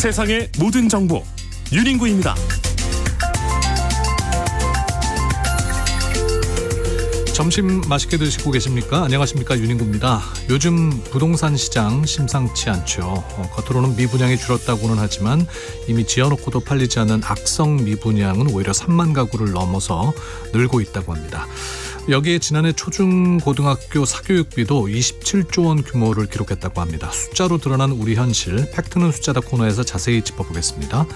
세상의 모든 정보 윤인구입니다. 점심 맛있게 드시고 계십니까? 안녕하십니까, 윤인구입니다. 요즘 부동산 시장 심상치 않죠. 겉으로는 미분양이 줄었다고는 하지만 이미 지어놓고도 팔리지 않는 악성 미분양은 오히려 3만 가구를 넘어서 늘고 있다고 합니다. 여기에 지난해 초중고등학교 사교육비도 27조 원 규모를 기록했다고 합니다. 숫자로 드러난 우리 현실, 팩트는 숫자다 코너에서 자세히 짚어보겠습니다.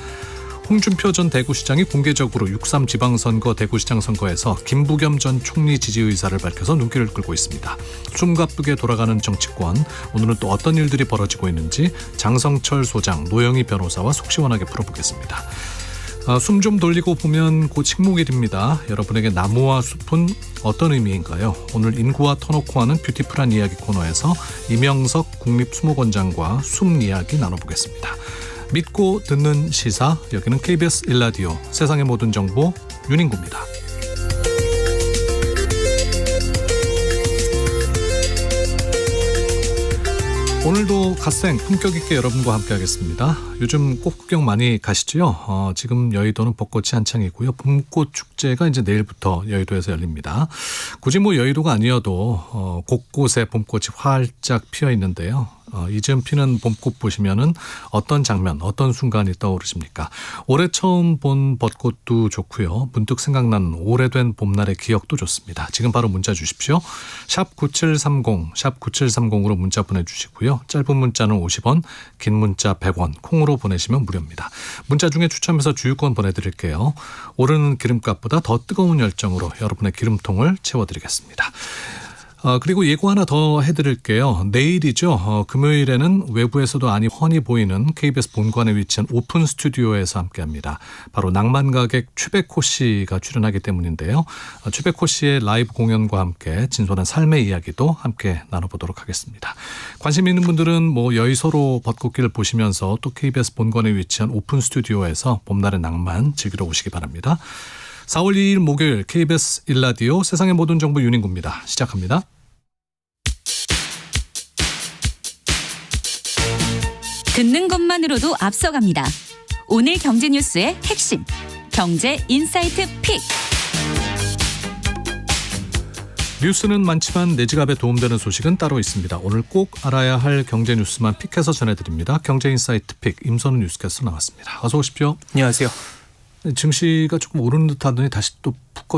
홍준표 전 대구시장이 공개적으로 6.3 지방선거 대구시장 선거에서 김부겸 전 총리 지지 의사를 밝혀서 눈길을 끌고 있습니다. 숨가쁘게 돌아가는 정치권, 오늘은 또 어떤 일들이 벌어지고 있는지 장성철 소장, 노영희 변호사와 속 시원하게 풀어보겠습니다. 숨 좀 돌리고 보면 곧 식목일입니다. 여러분에게 나무와 숲은 어떤 의미인가요? 오늘 인구와 터놓고 하는 뷰티풀한 이야기 코너에서 이명석 국립수목원장과 숲 이야기 나눠보겠습니다. 믿고 듣는 시사, 여기는 KBS 1라디오 세상의 모든 정보 윤인구입니다. 오늘도 갓생 품격 있게 여러분과 함께하겠습니다. 요즘 꽃 구경 많이 가시죠? 지금 여의도는 벚꽃이 한창이고요. 봄꽃 축제가 이제 내일부터 여의도에서 열립니다. 굳이 여의도가 아니어도 곳곳에 봄꽃이 활짝 피어 있는데요. 이즘 피는 봄꽃 보시면은 어떤 장면, 어떤 순간이 떠오르십니까? 올해 처음 본 벚꽃도 좋고요. 문득 생각나는 오래된 봄날의 기억도 좋습니다. 지금 바로 문자 주십시오. 샵 9730, 샵 9730으로 문자 보내주시고요. 짧은 문자는 50원, 긴 문자 100원, 콩으로 보내시면 무료입니다. 문자 중에 추첨해서 주유권 보내드릴게요. 오르는 기름값보다 더 뜨거운 열정으로 여러분의 기름통을 채워드리겠습니다. 그리고 예고 하나 더 해드릴게요. 내일이죠. 금요일에는 외부에서도 아니 훤히 보이는 KBS 본관에 위치한 오픈 스튜디오에서 함께합니다. 바로 낭만가객 최백호 씨가 출연하기 때문인데요. 최백호 씨의 라이브 공연과 함께 진솔한 삶의 이야기도 함께 나눠보도록 하겠습니다. 관심 있는 분들은 여의소로 벚꽃길을 보시면서 또 KBS 본관에 위치한 오픈 스튜디오에서 봄날의 낭만 즐기러 오시기 바랍니다. 4월 2일 목요일 KBS 1라디오 세상의 모든 정보 윤인구입니다. 시작합니다. 듣는 것만으로도 앞서갑니다. 오늘 경제 뉴스의 핵심, 경제 인사이트 픽. 뉴스는 많지만 내 지갑에 도움되는 소식은 따로 있습니다. 오늘 꼭 알아야 할 경제 뉴스만 픽해서 전해드립니다. 경제 인사이트 픽, 임선우 뉴스캐스터 나왔습니다. 어서 오십시오. 안녕하세요. 증시가 조금 오르는 듯 하더니 다시 또 푹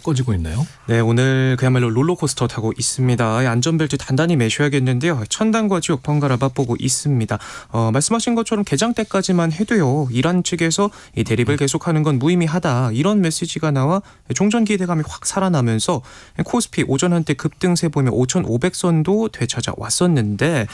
꺼지고 있네요. 네, 오늘 그야말로 롤러코스터 타고 있습니다. 안전벨트 단단히 매셔야겠는데요. 천당과 지옥 번갈아 맛보고 있습니다. 말씀하신 것처럼 개장 때까지만 해도요. 이란 측에서 이 대립을 계속하는 건 무의미하다. 이런 메시지가 나와 종전 기대감이 확 살아나면서 코스피 오전 한때 급등세 보면 5,500선도 되찾아왔었는데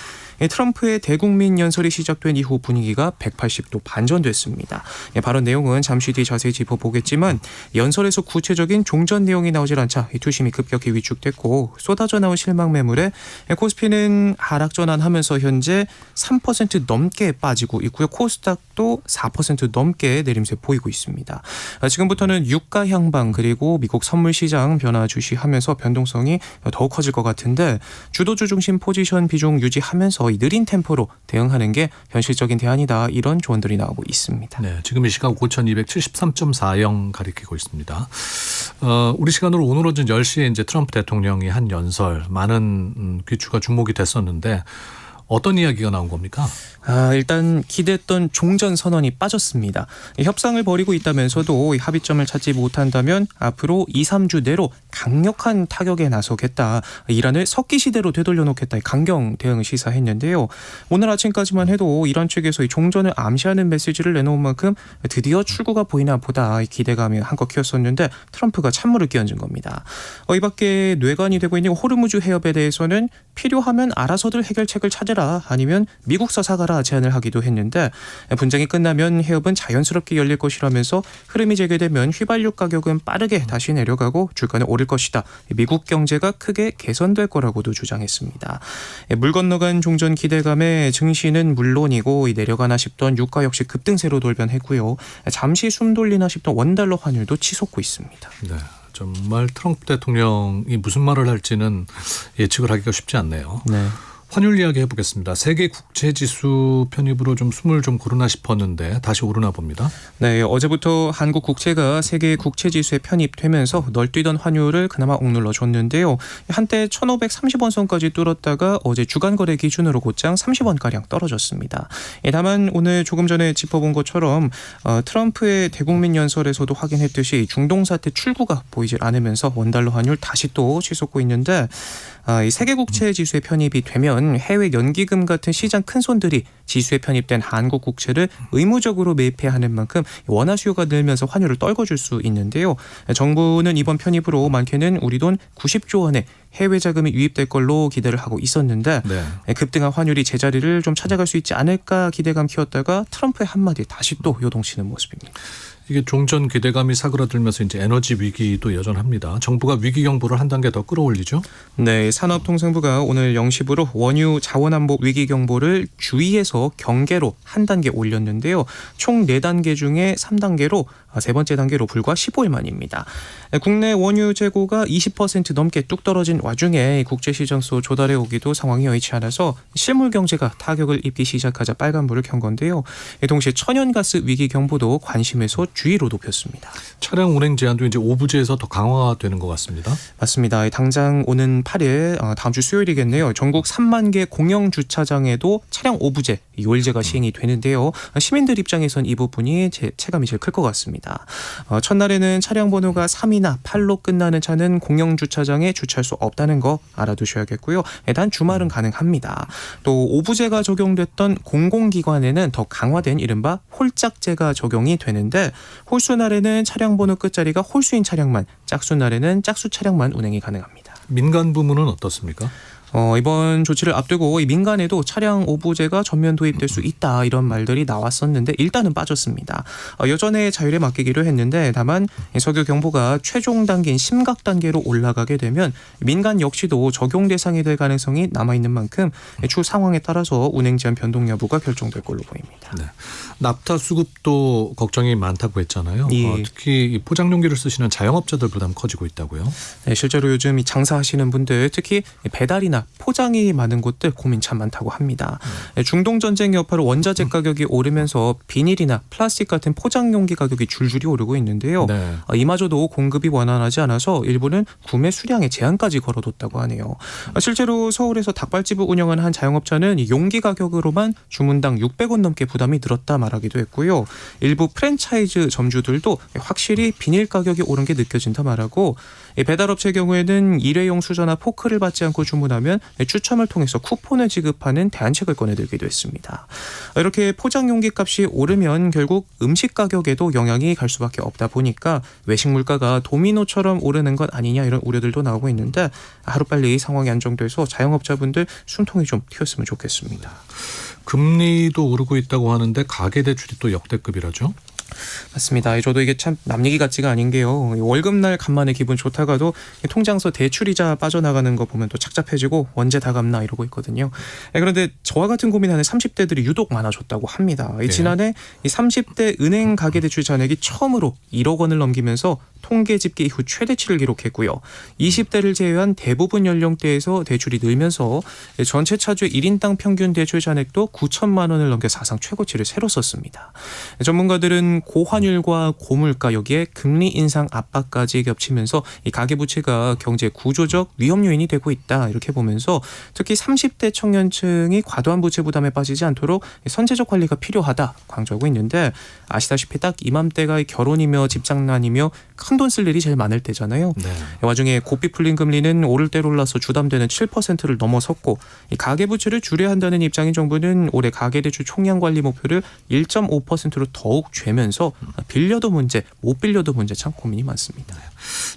트럼프의 대국민 연설이 시작된 이후 분위기가 180도 반전됐습니다. 발언 내용은 잠시 뒤 자세히 짚어보겠지만 연설에서 구체적인 종전 내용이 나오질 않자 투심이 급격히 위축됐고 쏟아져 나온 실망 매물에 코스피는 하락 전환하면서 현재 3% 넘게 빠지고 있고요. 코스닥도 4% 넘게 내림세 보이고 있습니다. 지금부터는 유가 향방 그리고 미국 선물 시장 변화 주시하면서 변동성이 더욱 커질 것 같은데 주도주 중심 포지션 비중 유지하면서 이 느린 템포로 대응하는 게 현실적인 대안이다. 이런 조언들이 나오고 있습니다. 네, 지금 이 시각 5,273.40 가리키고 있습니다. 우리 시간으로 오늘 오전 10시에 이제 트럼프 대통령이 한 연설, 많은 귀추가 주목이 됐었는데 어떤 이야기가 나온 겁니까? 일단 기대했던 종전 선언이 빠졌습니다. 협상을 벌이고 있다면서도 합의점을 찾지 못한다면 앞으로 2, 3주 내로 강력한 타격에 나서겠다. 이란을 석기 시대로 되돌려놓겠다. 강경 대응을 시사했는데요. 오늘 아침까지만 해도 이란 측에서 이 종전을 암시하는 메시지를 내놓은 만큼 드디어 출구가 보이나 보다 기대감이 한껏 키웠었는데 트럼프가 찬물을 끼얹은 겁니다. 이 밖에 뇌관이 되고 있는 호르무즈 해협에 대해서는 필요하면 알아서들 해결책을 찾으라 아니면 미국서 사가라 제안을 하기도 했는데 분쟁이 끝나면 해협은 자연스럽게 열릴 것이라면서 흐름이 재개되면 휘발유 가격은 빠르게 다시 내려가고 주가는 오를 것이다. 미국 경제가 크게 개선될 거라고도 주장했습니다. 물 건너간 종전 기대감에 증시는 물론이고 내려가나 싶던 유가 역시 급등세로 돌변했고요. 잠시 숨 돌리나 싶던 원달러 환율도 치솟고 있습니다. 네. 정말 트럼프 대통령이 무슨 말을 할지는 예측을 하기가 쉽지 않네요. 네. 환율 이야기 해보겠습니다. 세계 국채지수 편입으로 좀 숨을 좀 고르나 싶었는데 다시 오르나 봅니다. 네, 어제부터 한국 국채가 세계 국채지수에 편입되면서 널뛰던 환율을 그나마 억눌러 줬는데요. 한때 1,530원 선까지 뚫었다가 어제 주간 거래 기준으로 곧장 30원가량 떨어졌습니다. 다만 오늘 조금 전에 짚어본 것처럼 트럼프의 대국민 연설에서도 확인했듯이 중동 사태 출구가 보이질 않으면서 원달러 환율 다시 또 치솟고 있는데 이 세계 국채 지수에 편입이 되면 해외 연기금 같은 시장 큰 손들이 지수에 편입된 한국 국채를 의무적으로 매입해야 하는 만큼 원화 수요가 늘면서 환율을 떨궈줄 수 있는데요. 정부는 이번 편입으로 많게는 우리 돈 90조 원의 해외 자금이 유입될 걸로 기대를 하고 있었는데 네. 급등한 환율이 제자리를 좀 찾아갈 수 있지 않을까 기대감 키웠다가 트럼프의 한마디에 다시 또 요동치는 모습입니다. 이게 종전 기대감이 사그라들면서 이제 에너지 위기도 여전합니다. 정부가 위기 경보를 한 단계 더 끌어올리죠. 네, 산업통상부가 오늘 0시부로 원유 자원안보 위기 경보를 주의에서 경계로 한 단계 올렸는데요. 총 4단계 중에 3단계로 세 번째 단계로 불과 15일 만입니다. 국내 원유 재고가 20% 넘게 뚝 떨어진 와중에 국제시장소 조달해 오기도 상황이 여의치 않아서 실물 경제가 타격을 입기 시작하자 빨간불을 켠 건데요. 동시에 천연가스 위기 경보도 관심에서 주의로 높였습니다. 차량 운행 제한도 이제 오부제에서 더 강화되는 것 같습니다. 맞습니다. 당장 오는 8일 다음 주 수요일이겠네요. 전국 3만 개 공영 주차장에도 차량 오부제, 요일제가 시행이 되는데요. 시민들 입장에선 이 부분이 체감이 제일 클 것 같습니다. 첫날에는 차량 번호가 3이나 8로 끝나는 차는 공영 주차장에 주차할 수 없다는 거 알아두셔야겠고요. 단 주말은 가능합니다. 또 오부제가 적용됐던 공공기관에는 더 강화된 이른바 홀짝제가 적용이 되는데 홀수 날에는 차량 번호 끝자리가 홀수인 차량만, 짝수 날에는 짝수 차량만 운행이 가능합니다. 민간 부문은 어떻습니까? 이번 조치를 앞두고 이 민간에도 차량 오부제가 전면 도입될 수 있다 이런 말들이 나왔었는데 일단은 빠졌습니다. 여전히 자율에 맡기기로 했는데 다만 석유 경보가 최종 단계인 심각 단계로 올라가게 되면 민간 역시도 적용 대상이 될 가능성이 남아있는 만큼 추후 상황에 따라서 운행 제한 변동 여부가 결정될 걸로 보입니다. 네. 납타 수급도 걱정이 많다고 했잖아요. 예. 특히 이 포장 용기를 쓰시는 자영업자들 부담 커지고 있다고요. 네, 실제로 요즘 이 장사하시는 분들 특히 배달이나 포장이 많은 곳들 고민 참 많다고 합니다. 중동 전쟁 여파로 원자재 가격이 오르면서 비닐이나 플라스틱 같은 포장 용기 가격이 줄줄이 오르고 있는데요. 네. 이마저도 공급이 원활하지 않아서 일부는 구매 수량에 제한까지 걸어뒀다고 하네요. 실제로 서울에서 닭발집을 운영하는 한 자영업자는 이 용기 가격으로만 주문당 600원 넘게 부담이 늘었다 말하기도 했고요. 일부 프랜차이즈 점주들도 확실히 비닐 가격이 오른 게 느껴진다 말하고 배달업체의 경우에는 일회용 수저나 포크를 받지 않고 주문하면 추첨을 통해서 쿠폰을 지급하는 대안책을 꺼내들기도 했습니다. 이렇게 포장 용기 값이 오르면 결국 음식 가격에도 영향이 갈 수밖에 없다 보니까 외식 물가가 도미노처럼 오르는 것 아니냐 이런 우려들도 나오고 있는데 하루빨리 상황이 안정돼서 자영업자분들 숨통이 좀 튀었으면 좋겠습니다. 금리도 오르고 있다고 하는데 가계대출이 또 역대급이라죠. 맞습니다. 저도 이게 참 남 얘기 같지가 아닌 게요. 월급날 간만에 기분 좋다가도 통장서 대출이자 빠져나가는 거 보면 또 착잡해지고 언제 다 갚나 이러고 있거든요. 그런데 저와 같은 고민하는 30대들이 유독 많아졌다고 합니다. 지난해 이 30대 은행 가계대출 잔액이 처음으로 1억 원을 넘기면서 통계 집계 이후 최대치를 기록했고요. 20대를 제외한 대부분 연령대에서 대출이 늘면서 전체 차주 1인당 평균 대출 잔액도 9천만 원을 넘겨 사상 최고치를 새로 썼습니다. 전문가들은 고환율과 고물가 여기에 금리 인상 압박까지 겹치면서 이 가계부채가 경제 구조적 위험 요인이 되고 있다 이렇게 보면서 특히 30대 청년층이 과도한 부채 부담에 빠지지 않도록 선제적 관리가 필요하다 강조하고 있는데 아시다시피 딱 이맘때가 결혼이며 집장난이며 큰돈 쓸 일이 제일 많을 때잖아요. 네. 와중에 고삐 풀린 금리는 오를 대로 올라서 주담대는 7%를 넘어섰고 이 가계부채를 줄여야 한다는 입장인 정부는 올해 가계대출 총량 관리 목표를 1.5%로 더욱 죄면서 빌려도 문제, 못 빌려도 문제 참 고민이 많습니다.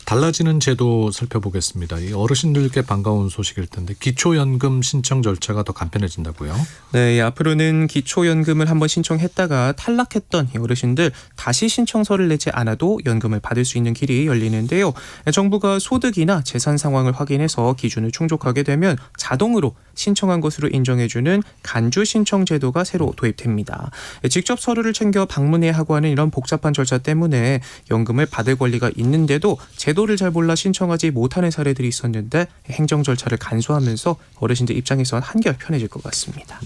달라지는 제도 살펴보겠습니다. 이 어르신들께 반가운 소식일 텐데 기초연금 신청 절차가 더 간편해진다고요? 네, 앞으로는 기초연금을 한번 신청했다가 탈락했던 이 어르신들 다시 신청서를 내지 않아도 연금을 받을 수 있는 길이 열리는데요. 정부가 소득이나 재산 상황을 확인해서 기준을 충족하게 되면 자동으로 신청한 것으로 인정해주는 간주 신청 제도가 새로 도입됩니다. 직접 서류를 챙겨 방문해야 하고 하는 이런 복잡한 절차 때문에 연금을 받을 권리가 있는데도 제도를 잘 몰라 신청하지 못하는 사례들이 있었는데 행정 절차를 간소하면서 어르신들 입장에서는 한결 편해질 것 같습니다.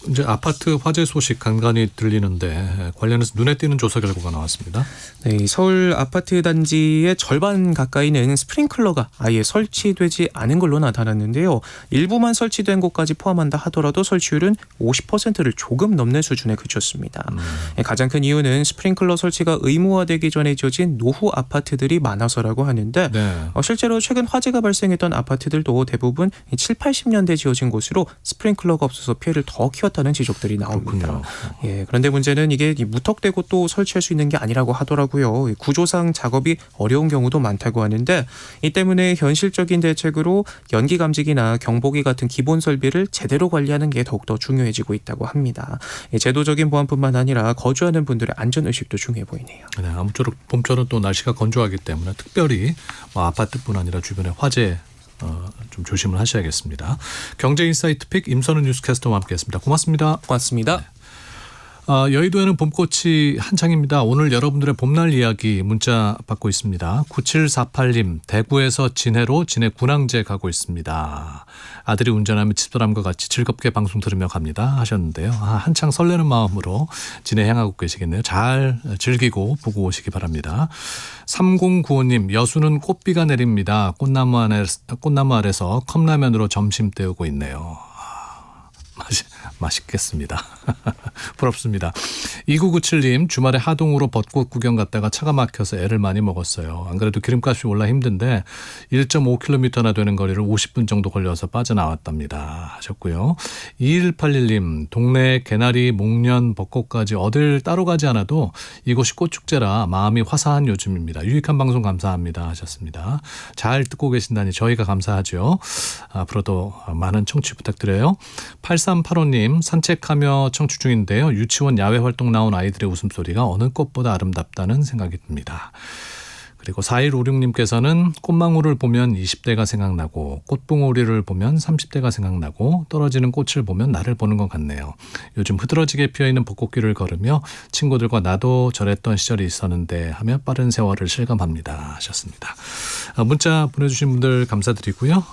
이제 아파트 화재 소식 간간히 들리는데 관련해서 눈에 띄는 조사 결과가 나왔습니다. 네, 서울 아파트 단지의 절반 가까이는 스프링클러가 아예 설치되지 않은 걸로 나타났는데요. 일부만 설치된 곳까지 포함한다 하더라도 설치율은 50%를 조금 넘는 수준에 그쳤습니다. 가장 큰 이유는 스프링클러 설치가 의무화되기 전에 지어진 노후 아파트들이 많아서라고 하는데 네. 실제로 최근 화재가 발생했던 아파트들도 대부분 7, 80년대 지어진 곳으로 스프링클러가 없어서 피해를 더 키웠다는 지적들이 나옵니다. 그렇군요. 예, 그런데 문제는 이게 무턱대고 또 설치할 수 있는 게 아니라고 하더라고요. 구조상 작업이 어려운 경우도 많다고 하는데 이 때문에 현실적인 대책으로 연기 감지기나 경보기 같은 기본 설비를 제대로 관리하는 게 더욱더 중요해지고 있다고 합니다. 제도적인 보안뿐만 아니라 거주하는 분들의 안전의식도 중요해 보이네요. 네, 아무쪼록 봄철은 또 날씨가 건조하기 때문에 특별히 아파트뿐 아니라 주변에 화재 좀 조심을 하셔야겠습니다. 경제인사이트 픽 임선우 뉴스캐스터와 함께했습니다. 고맙습니다. 고맙습니다. 여의도에는 봄꽃이 한창입니다. 오늘 여러분들의 봄날 이야기 문자 받고 있습니다. 9748님 대구에서 진해로 진해 군항제 가고 있습니다. 아들이 운전하며 집사람과 같이 즐겁게 방송 들으며 갑니다 하셨는데요. 한창 설레는 마음으로 진해 향하고 계시겠네요. 잘 즐기고 보고 오시기 바랍니다. 3095님 여수는 꽃비가 내립니다. 꽃나무 아래서 컵라면으로 점심 때우고 있네요. 맛있겠습니다. 부럽습니다. 2997님 주말에 하동으로 벚꽃 구경 갔다가 차가 막혀서 애를 많이 먹었어요. 안 그래도 기름값이 올라 힘든데 1.5km나 되는 거리를 50분 정도 걸려서 빠져나왔답니다 하셨고요. 2181님 동네 개나리, 목련, 벚꽃까지 어딜 따로 가지 않아도 이곳이 꽃축제라 마음이 화사한 요즘입니다. 유익한 방송 감사합니다 하셨습니다. 잘 듣고 계신다니 저희가 감사하죠. 앞으로도 많은 청취 부탁드려요. 8385님 산책하며 청취 중인데요. 유치원 야외 활동 나온 아이들의 웃음소리가 어느 꽃보다 아름답다는 생각이 듭니다. 그리고 4156님께서는 꽃망울을 보면 20대가 생각나고 꽃봉오리를 보면 30대가 생각나고 떨어지는 꽃을 보면 나를 보는 것 같네요. 요즘 흐드러지게 피어있는 벚꽃길을 걸으며 친구들과 나도 저랬던 시절이 있었는데 하며 빠른 세월을 실감합니다 하셨습니다. 문자 보내주신 분들 감사드리고요.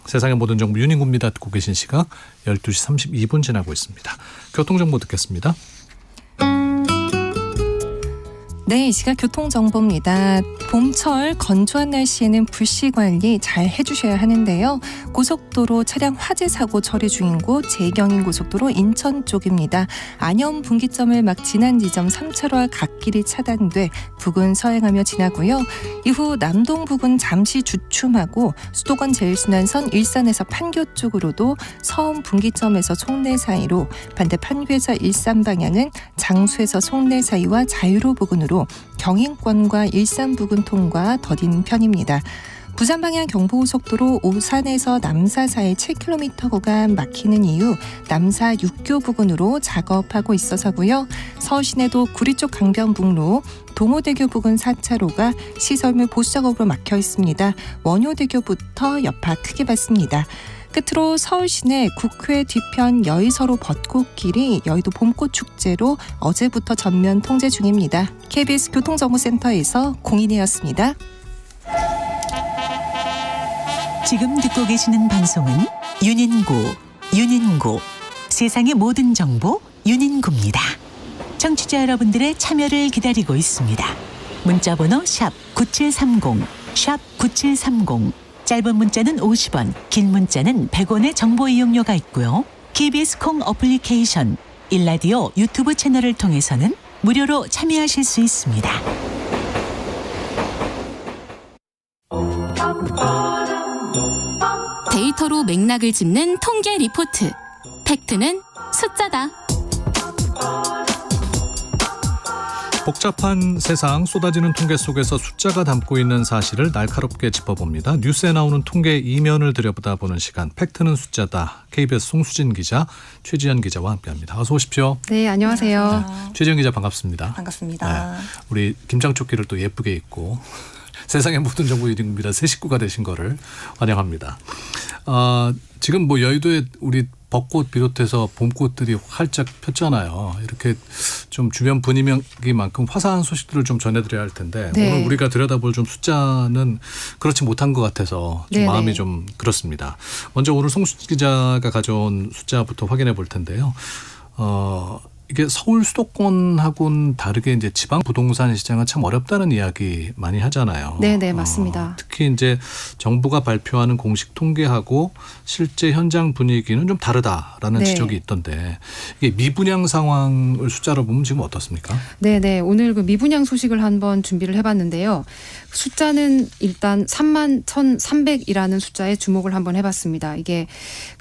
세상의 모든 정보 윤인구입니다. 듣고 계신 시각 12시 32분 지나고 있습니다. 교통정보 듣겠습니다. 네, 이 시각 교통정보입니다. 봄철 건조한 날씨에는 불씨 관리 잘 해주셔야 하는데요. 고속도로 차량 화재 사고 처리 중인 곳 제경인 고속도로 인천 쪽입니다. 안현 분기점을 막 지난 지점 3차로와 갓길이 차단돼 부근 서행하며 지나고요. 이후 남동 부근 잠시 주춤하고 수도권 제일순환선 일산에서 판교 쪽으로도 서운 분기점에서 송내 사이로 반대 판교에서 일산 방향은 장수에서 송내 사이와 자유로 부근으로 경인권과 일산 부근 통과 더딘 편입니다. 부산 방향 경부고속도로 오산에서 남사 사이 7km 구간 막히는 이유 남사 6교 부근으로 작업하고 있어서고요. 서울시내도 구리 쪽 강변북로 동호대교 부근 4차로가 시설물 보수작업으로 막혀 있습니다. 원효대교부터 여파 크게 받습니다. 끝으로 서울시내 국회 뒤편 여의서로 벚꽃길이 여의도 봄꽃 축제로 어제부터 전면 통제 중입니다. KBS 교통정보센터에서 공인이었습니다. 지금 듣고 계시는 방송은 윤인구 세상의 모든 정보 윤인구입니다. 청취자 여러분들의 참여를 기다리고 있습니다. 문자번호 샵 9730 샵 9730 짧은 문자는 50원, 긴 문자는 100원의 정보 이용료가 있고요. KBS 콩 어플리케이션, 일라디오 유튜브 채널을 통해서는 무료로 참여하실 수 있습니다. 데이터로 맥락을 짚는 통계 리포트. 팩트는 숫자다. 복잡한 세상 쏟아지는 통계 속에서 숫자가 담고 있는 사실을 날카롭게 짚어봅니다. 뉴스에 나오는 통계 이면을 들여다보는 시간, 팩트는 숫자다. KBS 송수진 기자, 최지연 기자와 함께합니다. 어서 오십시오. 네, 안녕하세요. 최지연 기자 반갑습니다. 반갑습니다. 네, 우리 김장조끼를 또 예쁘게 입고 세상의 모든 정보 유닝입니다. 새 식구가 되신 거를 환영합니다. 지금 뭐 여의도에 우리 벚꽃 비롯해서 봄꽃들이 활짝 폈잖아요. 이렇게 좀 주변 분위기만큼 화사한 소식들을 좀 전해드려야 할 텐데 네. 오늘 우리가 들여다볼 좀 숫자는 그렇지 못한 것 같아서 좀 네네. 마음이 좀 그렇습니다. 먼저 오늘 송수진 기자가 가져온 숫자부터 확인해 볼 텐데요. 이게 서울 수도권하고는 다르게 이제 지방 부동산 시장은 참 어렵다는 이야기 많이 하잖아요. 네네, 맞습니다. 특히 이제 정부가 발표하는 공식 통계하고 실제 현장 분위기는 좀 다르다라는 네. 지적이 있던데 이게 미분양 상황을 숫자로 보면 지금 어떻습니까? 네네, 오늘 그 미분양 소식을 한번 준비를 해봤는데요. 숫자는 일단 31,300이라는 숫자에 주목을 한번 해봤습니다. 이게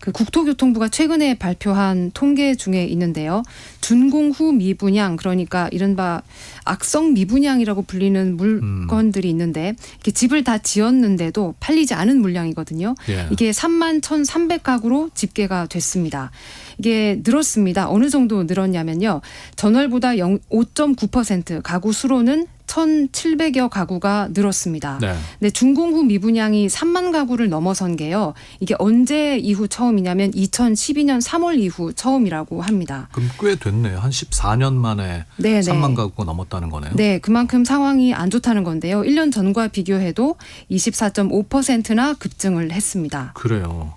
그 국토교통부가 최근에 발표한 통계 중에 있는데요. 준공 후 미분양, 그러니까 이른바 악성 미분양이라고 불리는 물건들이 있는데 이렇게 집을 다 지었는데도 팔리지 않은 물량이거든요. 예. 이게 31,300가구로 집계가 됐습니다. 이게 늘었습니다. 어느 정도 늘었냐면요. 전월보다 5.9% 가구 수로는 1,700여 가구가 늘었습니다. 네. 근데 준공 후 미분양이 3만 가구를 넘어선 게요. 이게 언제 이후 처음이냐면 2012년 3월 이후 처음이라고 합니다. 그럼 꽤 됐네요. 한 14년 만에 네네. 3만 가구가 넘었다는 거네요. 네, 그만큼 상황이 안 좋다는 건데요. 1년 전과 비교해도 24.5%나 급증을 했습니다. 그래요.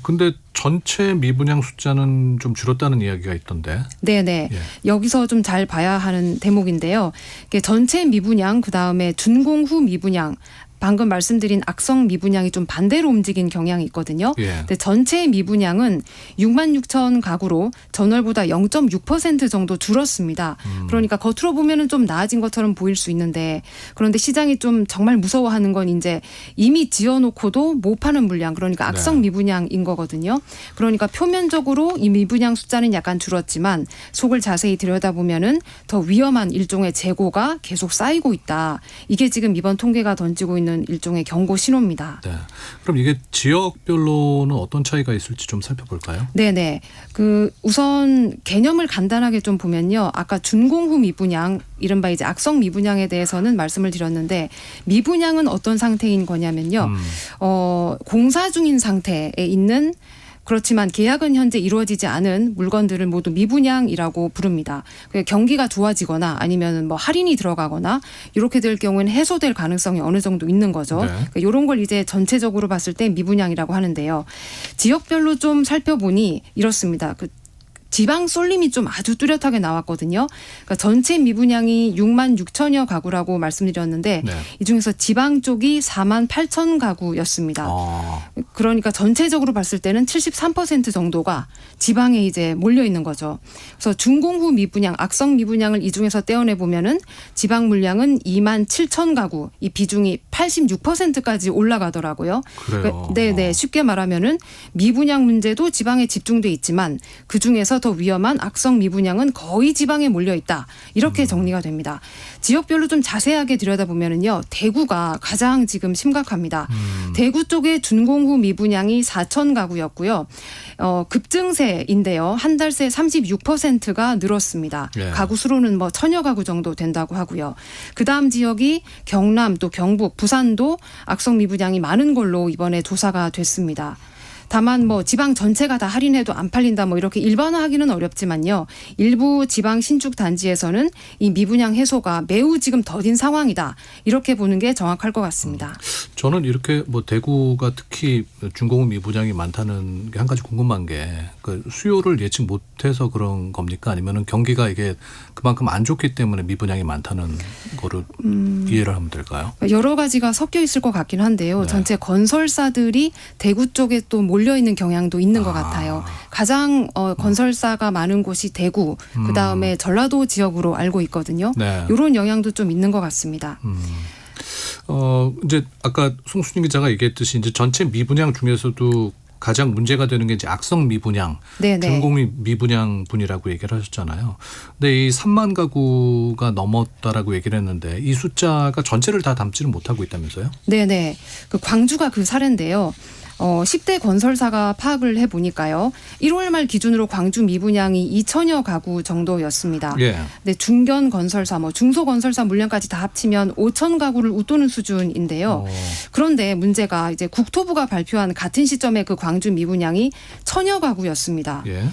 근데 전체 미분양 숫자는 좀 줄었다는 이야기가 있던데. 네네. 예. 여기서 좀 잘 봐야 하는 대목인데요. 이게 전체 미분양, 그다음에 준공 후 미분양, 방금 말씀드린 악성 미분양이 좀 반대로 움직인 경향이 있거든요. 예. 근데 전체 미분양은 6만 6천 가구로 전월보다 0.6% 정도 줄었습니다. 그러니까 겉으로 보면은 좀 나아진 것처럼 보일 수 있는데 그런데 시장이 좀 정말 무서워하는 건 이제 이미 지어놓고도 못 파는 물량, 그러니까 악성 네. 미분양인 거거든요. 그러니까 표면적으로 이 미분양 숫자는 약간 줄었지만 속을 자세히 들여다보면은 더 위험한 일종의 재고가 계속 쌓이고 있다. 이게 지금 이번 통계가 던지고 있는 일종의 경고 신호입니다. 네. 그럼 이게 지역별로는 어떤 차이가 있을지 좀 살펴볼까요? 네네. 우선 개념을 간단하게 좀 보면요. 아까 준공 후 미분양, 이른바 이제 악성 미분양에 대해서는 말씀을 드렸는데 미분양은 어떤 상태인 거냐면요. 공사 중인 상태에 있는 그렇지만 계약은 현재 이루어지지 않은 물건들을 모두 미분양이라고 부릅니다. 경기가 좋아지거나 아니면 뭐 할인이 들어가거나 이렇게 될 경우에는 해소될 가능성이 어느 정도 있는 거죠. 네. 그러니까 이런 걸 이제 전체적으로 봤을 때 미분양이라고 하는데요. 지역별로 좀 살펴보니 이렇습니다. 지방 쏠림이 좀 아주 뚜렷하게 나왔거든요. 그러니까 전체 미분양이 6만 6천여 가구라고 말씀드렸는데 네. 이 중에서 지방 쪽이 4만 8천 가구였습니다. 그러니까 전체적으로 봤을 때는 73% 정도가 지방에 이제 몰려 있는 거죠. 그래서 준공 후 미분양, 악성 미분양을 이 중에서 떼어내 보면은 지방 물량은 2만 7천 가구, 이 비중이 86%까지 올라가더라고요. 그래요. 네, 쉽게 말하면은 미분양 문제도 지방에 집중돼 있지만 그 중에서 더 위험한 악성 미분양은 거의 지방에 몰려 있다. 이렇게 정리가 됩니다. 지역별로 좀 자세하게 들여다보면은요, 대구가 가장 지금 심각합니다. 대구 쪽에 준공 후 미분양이 4천 가구였고요. 급증세인데요. 한 달 새 36%가 늘었습니다. 예. 가구 수로는 뭐 1,000여 가구 정도 된다고 하고요. 그다음 지역이 경남, 또 경북, 부산도 악성 미분양이 많은 걸로 이번에 조사가 됐습니다. 다만 뭐 지방 전체가 다 할인해도 안 팔린다 뭐 이렇게 일반화하기는 어렵지만요. 일부 지방 신축 단지에서는 이 미분양 해소가 매우 지금 더딘 상황이다. 이렇게 보는 게 정확할 것 같습니다. 저는 이렇게 뭐 대구가 특히 준공 미분양이 많다는 게 한 가지 궁금한 게 그 수요를 예측 못해서 그런 겁니까? 아니면은 경기가 이게 그만큼 안 좋기 때문에 미분양이 많다는 거를 이해를 하면 될까요? 여러 가지가 섞여 있을 것 같긴 한데요. 네. 전체 건설사들이 대구 쪽에 또 몰려 있는 경향도 있는 것 같아요. 가장 건설사가 많은 곳이 대구, 그 다음에 전라도 지역으로 알고 있거든요. 네. 이런 영향도 좀 있는 것 같습니다. 이제 아까 송수진 기자가 얘기했듯이 이제 전체 미분양 중에서도 가장 문제가 되는 게 이제 악성 미분양, 네네. 준공 미분양 분이라고 얘기를 하셨잖아요. 근데 이 3만 가구가 넘었다라고 얘기를 했는데 이 숫자가 전체를 다 담지는 못하고 있다면서요? 네네. 그 광주가 그 사례인데요. 10대 건설사가 파악을 해보니까요. 1월 말 기준으로 광주 미분양이 2천여 가구 정도였습니다. 예. 네, 중견 건설사, 중소 건설사 물량까지 다 합치면 5천 가구를 웃도는 수준인데요. 그런데 문제가 이제 국토부가 발표한 같은 시점에 그 광주 미분양이 1,000여 가구였습니다. 예.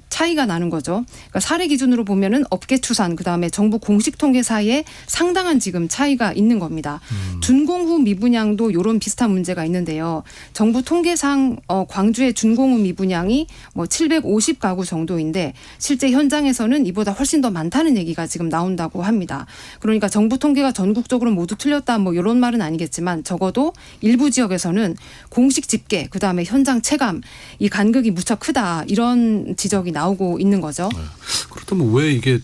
차이가 나는 거죠. 그러니까 사례 기준으로 보면은 업계 추산 그다음에 정부 공식 통계 사이에 상당한 지금 차이가 있는 겁니다. 준공 후 미분양도 이런 비슷한 문제가 있는데요. 정부 통계상 광주의 준공 후 미분양이 750가구 정도인데 실제 현장에서는 이보다 훨씬 더 많다는 얘기가 지금 나온다고 합니다. 그러니까 정부 통계가 전국적으로 모두 틀렸다 이런 말은 아니겠지만 적어도 일부 지역에서는 공식 집계 그다음에 현장 체감 이 간극이 무척 크다 이런 지적이 나오고 있는 거죠. 그렇다면 왜 이게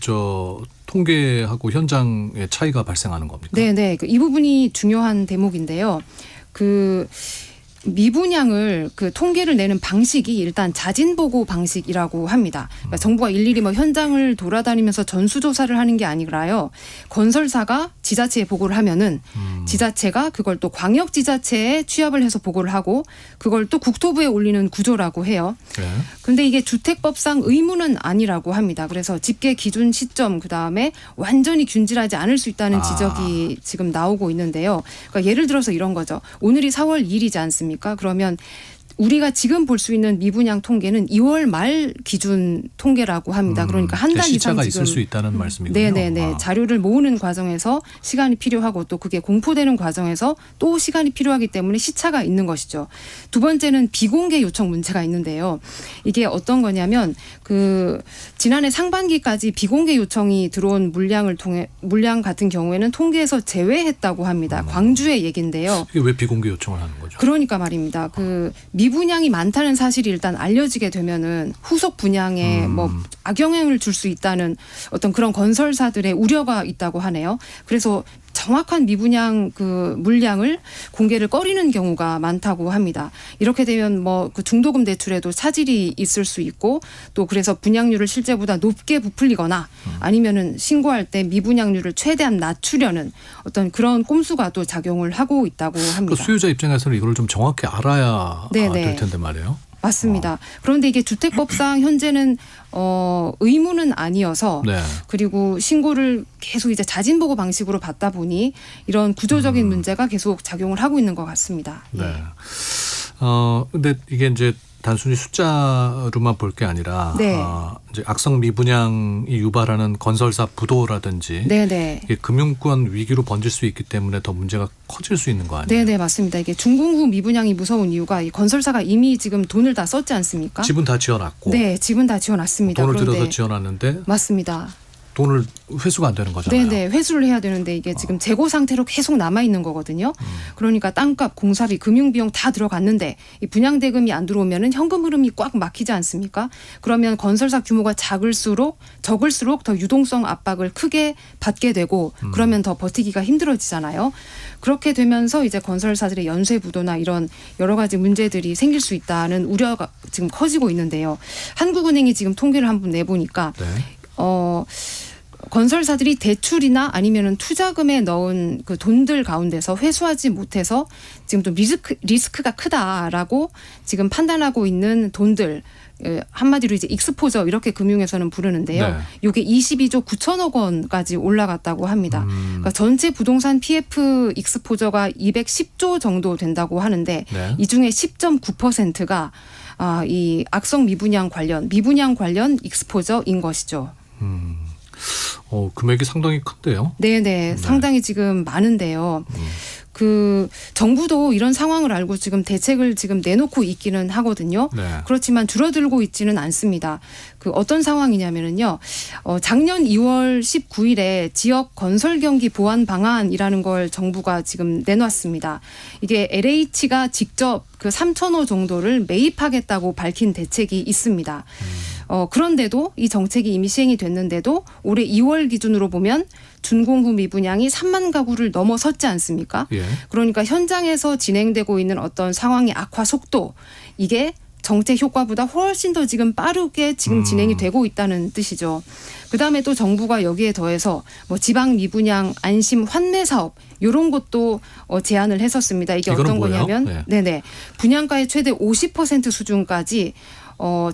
통계하고 현장의 차이가 발생하는 겁니까? 네. 이 부분이 중요한 대목인데요. 미분양을 통계를 내는 방식이 일단 자진보고 방식이라고 합니다. 그러니까 정부가 일일이 현장을 돌아다니면서 전수조사를 하는 게 아니라요. 건설사가 지자체에 보고를 하면은 지자체가 그걸 또 광역지자체에 취합을 해서 보고를 하고 그걸 또 국토부에 올리는 구조라고 해요. 그런데 이게 주택법상 의무는 아니라고 합니다. 그래서 집계 기준 시점 그다음에 완전히 균질하지 않을 수 있다는 지적이 지금 나오고 있는데요. 그러니까 예를 들어서 이런 거죠. 오늘이 4월 2일이지 않습니까? 그러면 우리가 지금 볼 수 있는 미분양 통계는 2월 말 기준 통계라고 합니다. 그러니까 한 달 이상 시차가 지금 있을 수 있다는 말씀이군요. 네네네. 자료를 모으는 과정에서 시간이 필요하고 또 그게 공포되는 과정에서 또 시간이 필요하기 때문에 시차가 있는 것이죠. 두 번째는 비공개 요청 문제가 있는데요. 이게 어떤 거냐면 지난해 상반기까지 비공개 요청이 들어온 물량 같은 경우에는 통계에서 제외했다고 합니다. 광주의 얘기인데요. 이게 왜 비공개 요청을 하는 거죠? 그러니까 말입니다. 미분양이 많다는 사실이 일단 알려지게 되면은 후속 분양에 악영향을 줄 수 있다는 어떤 그런 건설사들의 우려가 있다고 하네요. 그래서 정확한 미분양 물량을 공개를 꺼리는 경우가 많다고 합니다. 이렇게 되면 중도금 대출에도 차질이 있을 수 있고 또 그래서 분양률을 실제보다 높게 부풀리거나 아니면은 신고할 때 미분양률을 최대한 낮추려는 어떤 그런 꼼수가 또 작용을 하고 있다고 합니다. 수요자 입장에서는 이걸 좀 정확히 알아야 네네. 될 텐데 말이에요. 맞습니다. 그런데 이게 주택법상 현재는 의무는 아니어서 그리고 신고를 계속 이제 자진보고 방식으로 받다 보니 이런 구조적인 문제가 계속 작용을 하고 있는 것 같습니다. 네. 근데 이게 이제 단순히 숫자로만 볼 게 아니라 이제 악성 미분양이 유발하는 건설사 부도라든지 이게 금융권 위기로 번질 수 있기 때문에 더 문제가 커질 수 있는 거 아니에요? 네, 맞습니다. 이게 준공 후 미분양이 무서운 이유가 이 건설사가 이미 지금 돈을 다 썼지 않습니까? 집은 다 지어놨고. 네, 집은 다 지어놨습니다. 돈을 들여서 지어놨는데 맞습니다. 돈을 회수가 안 되는 거잖아요. 네, 회수를 해야 되는데 이게 지금 재고 상태로 계속 남아 있는 거거든요. 그러니까 땅값, 공사비, 금융비용 다 들어갔는데 이 분양 대금이 안 들어오면은 현금 흐름이 꽉 막히지 않습니까? 그러면 건설사 규모가 적을수록 더 유동성 압박을 크게 받게 되고 그러면 더 버티기가 힘들어지잖아요. 그렇게 되면서 이제 건설사들의 연쇄 부도나 이런 여러 가지 문제들이 생길 수 있다는 우려가 지금 커지고 있는데요. 한국은행이 지금 통계를 한번 내보니까 건설사들이 대출이나 아니면은 투자금에 넣은 돈들 가운데서 회수하지 못해서 지금 좀 리스크가 크다라고 지금 판단하고 있는 돈들 한마디로 이제 익스포저 이렇게 금융에서는 부르는데요. 이게 22조 9천억 원까지 올라갔다고 합니다. 그러니까 전체 부동산 PF 익스포저가 210조 정도 된다고 하는데 이 중에 10.9%가 이 악성 미분양 관련 익스포저인 것이죠. 금액이 상당히 큰데요. 네. 상당히 지금 많은데요. 정부도 이런 상황을 알고 지금 대책을 지금 내놓고 있기는 하거든요. 그렇지만 줄어들고 있지는 않습니다. 어떤 상황이냐면요. 작년 2월 19일에 지역 건설 경기 보완 방안이라는 걸 정부가 지금 내놨습니다. 이게 LH가 직접 3,000호 정도를 매입하겠다고 밝힌 대책이 있습니다. 그런데도 이 정책이 이미 시행이 됐는데도 올해 2월 기준으로 보면 준공후 미분양이 3만 가구를 넘어섰지 않습니까? 예. 그러니까 현장에서 진행되고 있는 어떤 상황의 악화 속도 이게 정책 효과보다 훨씬 더 지금 빠르게 지금 진행이 되고 있다는 뜻이죠. 그다음에 또 정부가 여기에 더해서 뭐 지방 미분양 안심 환매 사업 이런 것도 제안을 했었습니다. 이게 이거는 어떤 뭐예요? 거냐면 네. 네네 분양가의 최대 50% 수준까지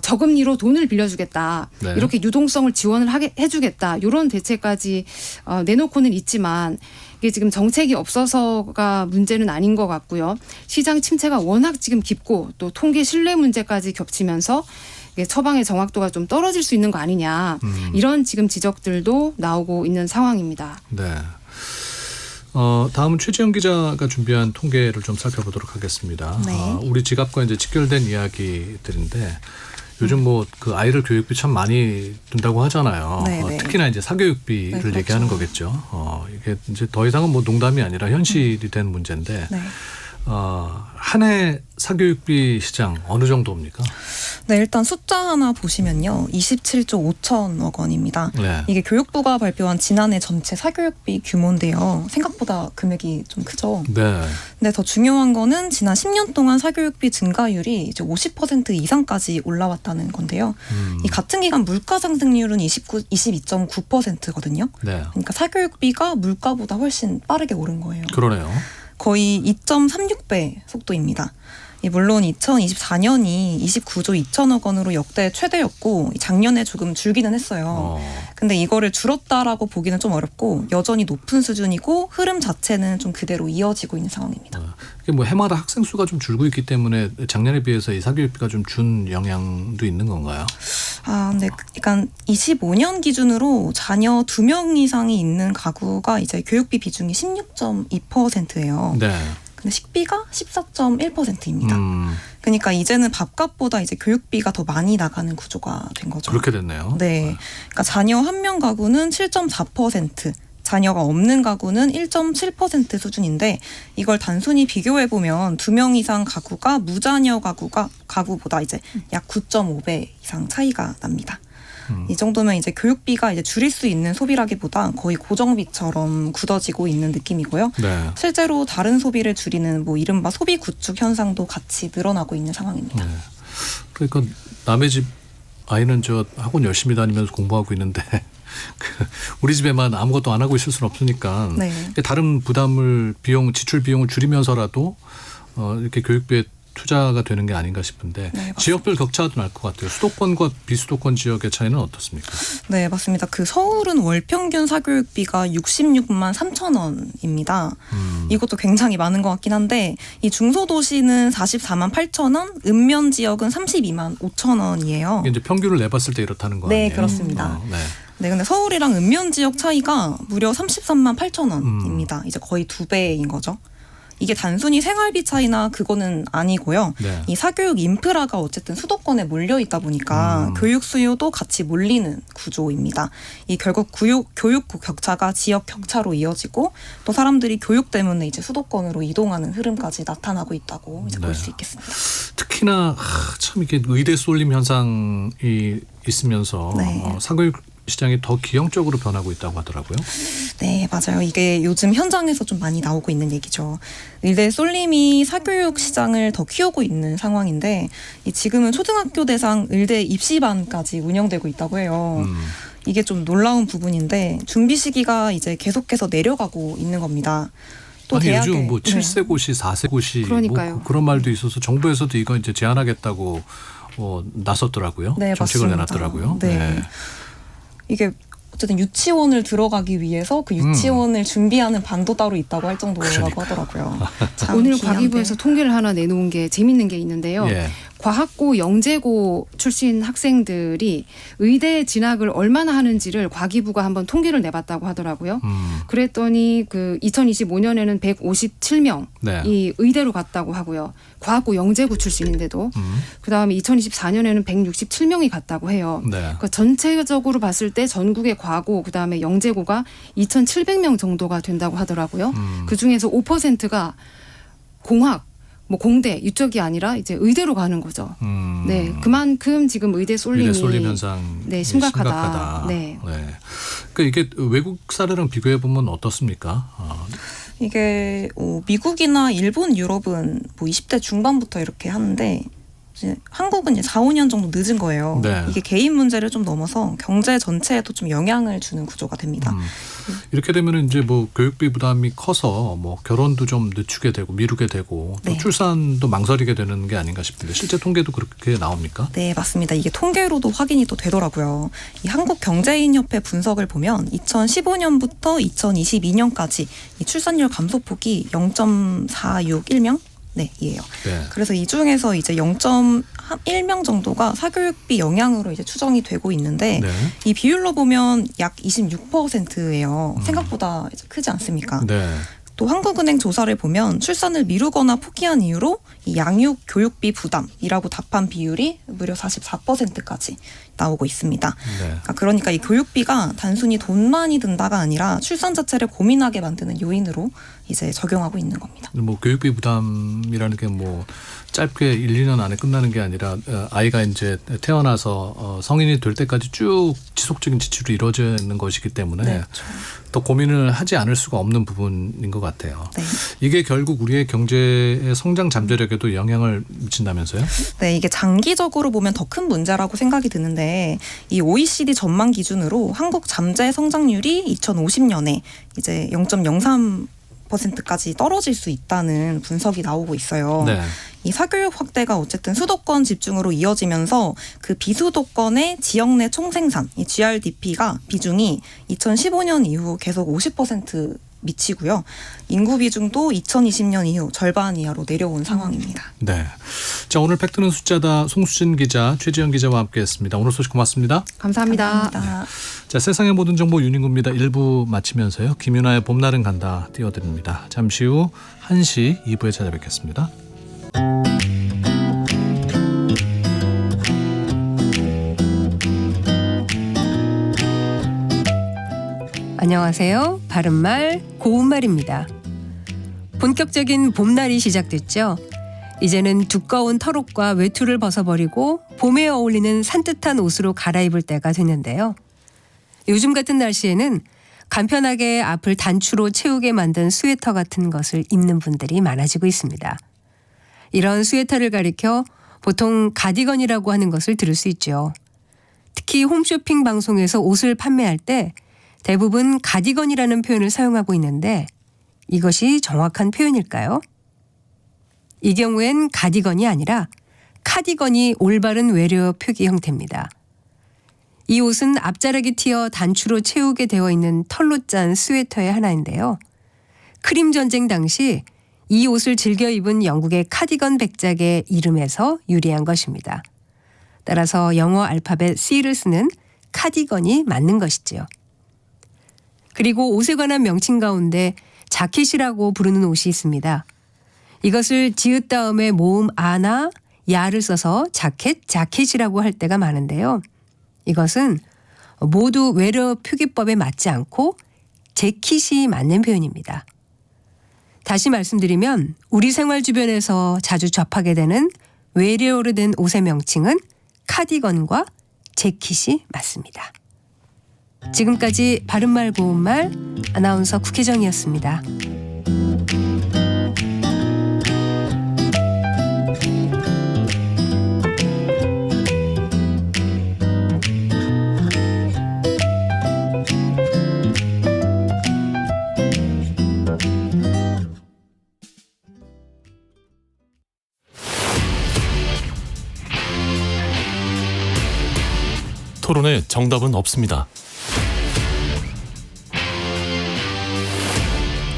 저금리로 돈을 빌려주겠다. 네. 이렇게 유동성을 지원을 해주겠다. 이런 대책까지 내놓고는 있지만 이게 지금 정책이 없어서가 문제는 아닌 것 같고요. 시장 침체가 워낙 지금 깊고 또 통계 신뢰 문제까지 겹치면서 이게 처방의 정확도가 좀 떨어질 수 있는 거 아니냐. 이런 지금 지적들도 나오고 있는 상황입니다. 네. 다음은 최지영 기자가 준비한 통계를 좀 살펴보도록 하겠습니다. 네. 우리 지갑과 이제 직결된 이야기들인데 요즘 뭐 그 아이들 교육비 참 많이 든다고 하잖아요. 네, 네. 특히나 이제 사교육비를 네, 그렇죠. 얘기하는 거겠죠. 이게 이제 더 이상은 뭐 농담이 아니라 현실이 된 문제인데 네. 한 해 사교육비 시장 어느 정도입니까? 네, 일단 숫자 하나 보시면요. 27조 5천억 원입니다. 네. 이게 교육부가 발표한 지난해 전체 사교육비 규모인데요. 생각보다 금액이 좀 크죠. 네. 근데 더 중요한 거는 지난 10년 동안 사교육비 증가율이 이제 50% 이상까지 올라왔다는 건데요. 이 같은 기간 물가 상승률은 22.9%거든요. 네. 그러니까 사교육비가 물가보다 훨씬 빠르게 오른 거예요. 그러네요. 거의 2.36배 속도입니다. 물론 2024년이 29조 2천억 원으로 역대 최대였고 작년에 조금 줄기는 했어요. 근데 이거를 줄었다라고 보기는 좀 어렵고 여전히 높은 수준이고 흐름 자체는 좀 그대로 이어지고 있는 상황입니다. 이게 뭐 해마다 학생 수가 좀 줄고 있기 때문에 작년에 비해서 이 사교육비가 좀 준 영향도 있는 건가요? 근데 그러니까 25년 기준으로 자녀 2명 이상이 있는 가구가 이제 교육비 비중이 16.2%예요. 네. 근데 식비가 14.1%입니다. 그러니까 이제는 밥값보다 이제 교육비가 더 많이 나가는 구조가 된 거죠. 그렇게 됐네요. 네. 그러니까 자녀 한 명 가구는 7.4%, 자녀가 없는 가구는 1.7% 수준인데 이걸 단순히 비교해 보면 2명 이상 가구가 무자녀 가구보다 이제 약 9.5배 이상 차이가 납니다. 이 정도면 이제 교육비가 이제 줄일 수 있는 소비라기보다 거의 고정비처럼 굳어지고 있는 느낌이고요. 네. 실제로 다른 소비를 줄이는 뭐 이른바 소비 구축 현상도 같이 늘어나고 있는 상황입니다. 네. 그러니까 남의 집 아이는 저 학원 열심히 다니면서 공부하고 있는데 우리 집에만 아무것도 안 하고 있을 수는 없으니까 네. 다른 부담을 지출 비용을 줄이면서라도 이렇게 교육비에 투자가 되는 게 아닌가 싶은데 네, 지역별 격차도 날 것 같아요. 수도권과 비수도권 지역의 차이는 어떻습니까? 네, 맞습니다. 그 서울은 월 평균 사교육비가 66만 3천 원입니다. 이것도 굉장히 많은 것 같긴 한데 이 중소도시는 44만 8천 원, 읍면 지역은 32만 5천 원이에요. 이게 이제 평균을 내봤을 때 이렇다는 거 네, 아니에요? 그렇습니다. 네. 네, 근데 서울이랑 읍면 지역 차이가 무려 33만 8천 원입니다. 이제 거의 2배인 거죠. 이게 단순히 생활비 차이나 그거는 아니고요. 네. 이 사교육 인프라가 어쨌든 수도권에 몰려 있다 보니까 교육 수요도 같이 몰리는 구조입니다. 이 결국 교육 격차가 지역 격차로 이어지고 또 사람들이 교육 때문에 이제 수도권으로 이동하는 흐름까지 나타나고 있다고 이제 볼 수 있겠습니다. 특히나 참 이게 의대 쏠림 현상이 있으면서 네. 사교육 시장이 더 기형적으로 변하고 있다고 하더라고요. 네, 맞아요. 이게 요즘 현장에서 좀 많이 나오고 있는 얘기죠. 의대 쏠림이 사교육 시장을 더 키우고 있는 상황인데 지금은 초등학교 대상 의대 입시반까지 운영되고 있다고 해요. 이게 좀 놀라운 부분인데 준비 시기가 이제 계속해서 내려가고 있는 겁니다. 또 아니, 대학에 요즘 뭐 7세 고시, 4세 고시 그러니까요. 뭐 그런 말도 있어서 정부에서도 이거 이제 제한하겠다고 나섰더라고요. 네, 정책을 맞습니다. 내놨더라고요. 네. 이게 어쨌든 유치원을 들어가기 위해서 그 유치원을 준비하는 반도 따로 있다고 할 정도라고 하더라고요. 참 오늘 기이한데. 과기부에서 통계를 하나 내놓은 게 재밌는 게 있는데요. 예. 과학고 영재고 출신 학생들이 의대 진학을 얼마나 하는지를 과기부가 한번 통계를 내봤다고 하더라고요. 그랬더니 그 2025년에는 157명이 네. 의대로 갔다고 하고요. 과학고 영재고 출신인데도 그다음에 2024년에는 167명이 갔다고 해요. 네. 그러니까 전체적으로 봤을 때 전국의 과고 그다음에 영재고가 2,700명 정도가 된다고 하더라고요. 그중에서 5%가 공학 뭐 공대 이쪽이 아니라 이제 의대로 가는 거죠. 네, 그만큼 지금 의대 쏠림이 의대 쏠림 현상 네, 심각하다. 네. 그러니까 이게 외국 사례랑 비교해 보면 어떻습니까? 이게 미국이나 일본, 유럽은 뭐 20대 중반부터 이렇게 하는데 이제 한국은 이제 4, 5년 정도 늦은 거예요. 네. 이게 개인 문제를 좀 넘어서 경제 전체에도 좀 영향을 주는 구조가 됩니다. 이렇게 되면 이제 뭐 교육비 부담이 커서 뭐 결혼도 좀 늦추게 되고 미루게 되고 또 네. 출산도 망설이게 되는 게 아닌가 싶은데 실제 통계도 그렇게 나옵니까? 네, 맞습니다. 이게 통계로도 확인이 또 되더라고요. 이 한국경제인협회 분석을 보면 2015년부터 2022년까지 이 출산율 감소폭이 0.461명? 네, 이에요. 네. 그래서 이 중에서 이제 0.1명 정도가 사교육비 영향으로 이제 추정이 되고 있는데 네. 이 비율로 보면 약 26%예요. 생각보다 이제 크지 않습니까? 네. 또 한국은행 조사를 보면 출산을 미루거나 포기한 이유로 이 양육 교육비 부담이라고 답한 비율이 무려 44%까지 나오고 있습니다. 네. 그러니까 이 교육비가 단순히 돈만이 든다가 아니라 출산 자체를 고민하게 만드는 요인으로 이제 적용하고 있는 겁니다. 뭐 교육비 부담이라는 게 뭐 짧게 1, 2년 안에 끝나는 게 아니라 아이가 이제 태어나서 성인이 될 때까지 쭉 지속적인 지출이 이루어지는 것이기 때문에 네, 그렇죠. 더 고민을 하지 않을 수가 없는 부분인 것 같아요. 네. 이게 결국 우리의 경제의 성장 잠재력에도 영향을 미친다면서요? 네, 이게 장기적으로 보면 더 큰 문제라고 생각이 드는데 이 OECD 전망 기준으로 한국 잠재 성장률이 2050년에 이제 0.03%까지 떨어질 수 있다는 분석이 나오고 있어요. 네. 이 사교육 확대가 어쨌든 수도권 집중으로 이어지면서 그 비수도권의 지역 내 총생산, 이 GRDP가 비중이 2015년 이후 계속 50% 미치고요. 인구 비중도 2020년 이후 절반 이하로 내려온 상황입니다. 네. 자, 오늘 팩트는 숫자다 송수진 기자, 최지영 기자와 함께했습니다. 오늘 소식 고맙습니다. 감사합니다. 감사합니다. 자, 세상의 모든 정보 윤인구입니다. 1부 마치면서요. 김윤아의 봄날은 간다 띄워드립니다. 잠시 후 1시 2부에 찾아뵙겠습니다. 안녕하세요. 바른말 고운말입니다. 본격적인 봄날이 시작됐죠. 이제는 두꺼운 털옷과 외투를 벗어버리고 봄에 어울리는 산뜻한 옷으로 갈아입을 때가 됐는데요. 요즘 같은 날씨에는 간편하게 앞을 단추로 채우게 만든 스웨터 같은 것을 입는 분들이 많아지고 있습니다. 이런 스웨터를 가리켜 보통 가디건이라고 하는 것을 들을 수 있죠. 특히 홈쇼핑 방송에서 옷을 판매할 때 대부분 가디건이라는 표현을 사용하고 있는데 이것이 정확한 표현일까요? 이 경우엔 가디건이 아니라 카디건이 올바른 외래어 표기 형태입니다. 이 옷은 앞자락이 튀어 단추로 채우게 되어 있는 털로 짠 스웨터의 하나인데요. 크림 전쟁 당시 이 옷을 즐겨 입은 영국의 카디건 백작의 이름에서 유래한 것입니다. 따라서 영어 알파벳 C를 쓰는 카디건이 맞는 것이지요. 그리고 옷에 관한 명칭 가운데 자켓이라고 부르는 옷이 있습니다. 이것을 지읒 다음에 모음 아나 야를 써서 자켓이라고 할 때가 많은데요. 이것은 모두 외래어 표기법에 맞지 않고 재킷이 맞는 표현입니다. 다시 말씀드리면 우리 생활 주변에서 자주 접하게 되는 외래어로 된 옷의 명칭은 카디건과 재킷이 맞습니다. 지금까지 바른말 고운말 아나운서 국혜정이었습니다. 토론에 정답은 없습니다.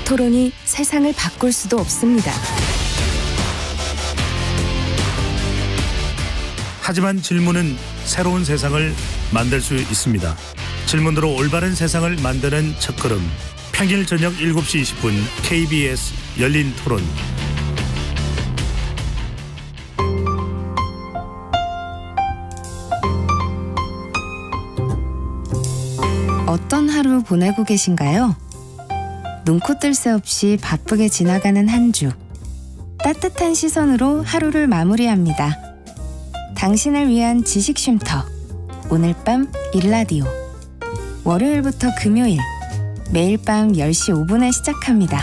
토론이 세상을 바꿀 수도 없습니다. 하지만 질문은 새로운 세상을 만들 수 있습니다. 질문으로 올바른 세상을 만드는 첫걸음. 평일 저녁 7시 20분 KBS 열린 토론. 어떤 하루 보내고 계신가요? 눈코 뜰 새 없이 바쁘게 지나가는 한 주. 따뜻한 시선으로 하루를 마무리합니다. 당신을 위한 지식 쉼터. 오늘 밤 일라디오. 월요일부터 금요일 매일 밤 10시 5분에 시작합니다.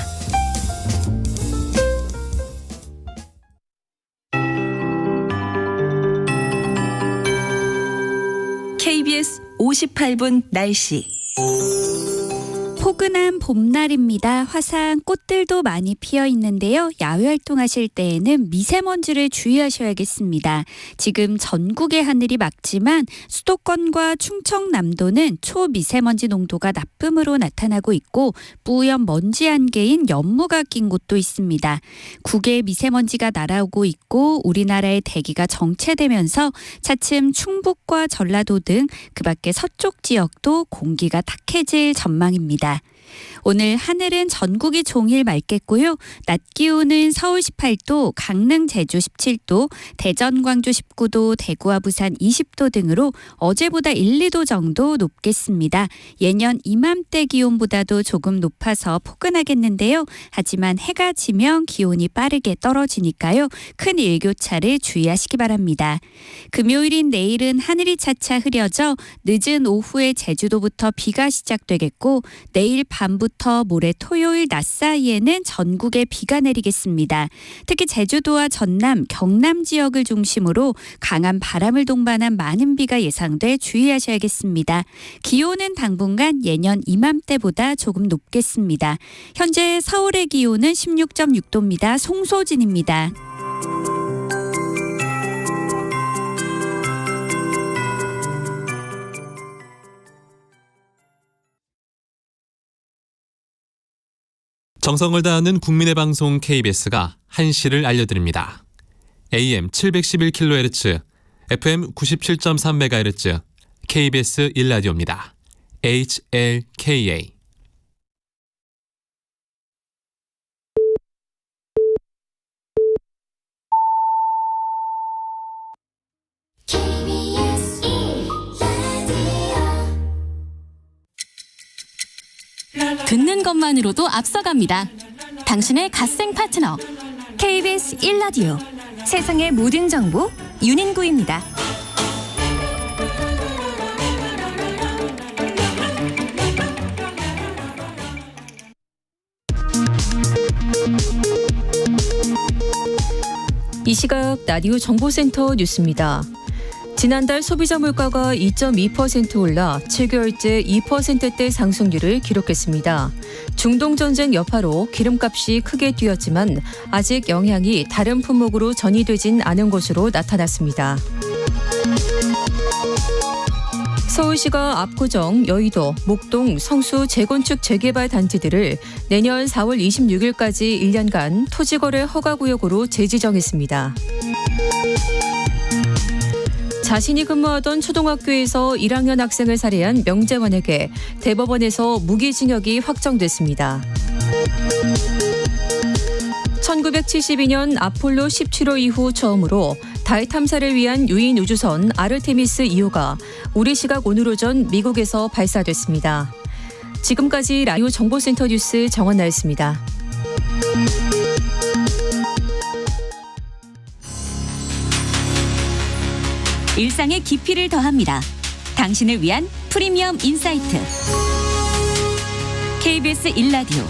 KBS 58분 날씨. 포근한 봄날입니다. 화사한 꽃들도 많이 피어 있는데요. 야외 활동하실 때에는 미세먼지를 주의하셔야겠습니다. 지금 전국의 하늘이 맑지만 수도권과 충청남도는 초미세먼지 농도가 나쁨으로 나타나고 있고 뿌연 먼지 안개인 연무가 낀 곳도 있습니다. 국외 미세먼지가 날아오고 있고 우리나라의 대기가 정체되면서 차츰 충북과 전라도 등 그 밖의 서쪽 지역도 공기가 탁해질 전망입니다. 오늘 하늘은 전국이 종일 맑겠고요. 낮 기온은 서울 18도, 강릉, 제주 17도, 대전, 광주 19도, 대구와 부산 20도 등으로 어제보다 1, 2도 정도 높겠습니다. 예년 이맘때 기온보다도 조금 높아서 포근하겠는데요. 하지만 해가 지면 기온이 빠르게 떨어지니까요. 큰 일교차를 주의하시기 바랍니다. 금요일인 내일은 하늘이 차차 흐려져 늦은 오후에 제주도부터 비가 시작되겠고 내일 밤부터 모레 토요일 낮 사이에는 전국에 비가 내리겠습니다. 특히 제주도와 전남, 경남 지역을 중심으로 강한 바람을 동반한 많은 비가 예상돼 주의하셔야겠습니다. 기온은 당분간 예년 이맘때보다 조금 높겠습니다. 현재 서울의 기온은 16.6도입니다. 송소진입니다. 정성을 다하는 국민의 방송 KBS가 한시를 알려드립니다. AM 711kHz, FM 97.3MHz, KBS 1라디오입니다. HLKA. 듣는 것만으로도 앞서갑니다. 당신의 갓생 파트너 KBS 1라디오 세상의 모든 정보 윤인구입니다. 이 시각 라디오 정보센터 뉴스입니다. 지난달 소비자 물가가 2.2% 올라 7개월째 2%대 상승률을 기록했습니다. 중동전쟁 여파로 기름값이 크게 뛰었지만 아직 영향이 다른 품목으로 전이되진 않은 것으로 나타났습니다. 서울시가 압구정, 여의도, 목동, 성수 재건축 재개발 단지들을 내년 4월 26일까지 1년간 토지거래 허가구역으로 재지정했습니다. 자신이 근무하던 초등학교에서 1학년 학생을 살해한 명재원에게 대법원에서 무기징역이 확정됐습니다. 1972년 아폴로 17호 이후 처음으로 달 탐사를 위한 유인 우주선 아르테미스 2호가 우리 시각 오늘 오전 미국에서 발사됐습니다. 지금까지 라디오 정보센터 뉴스 정원나였습니다. 일상의 깊이를 더합니다. 당신을 위한 프리미엄 인사이트 KBS 1라디오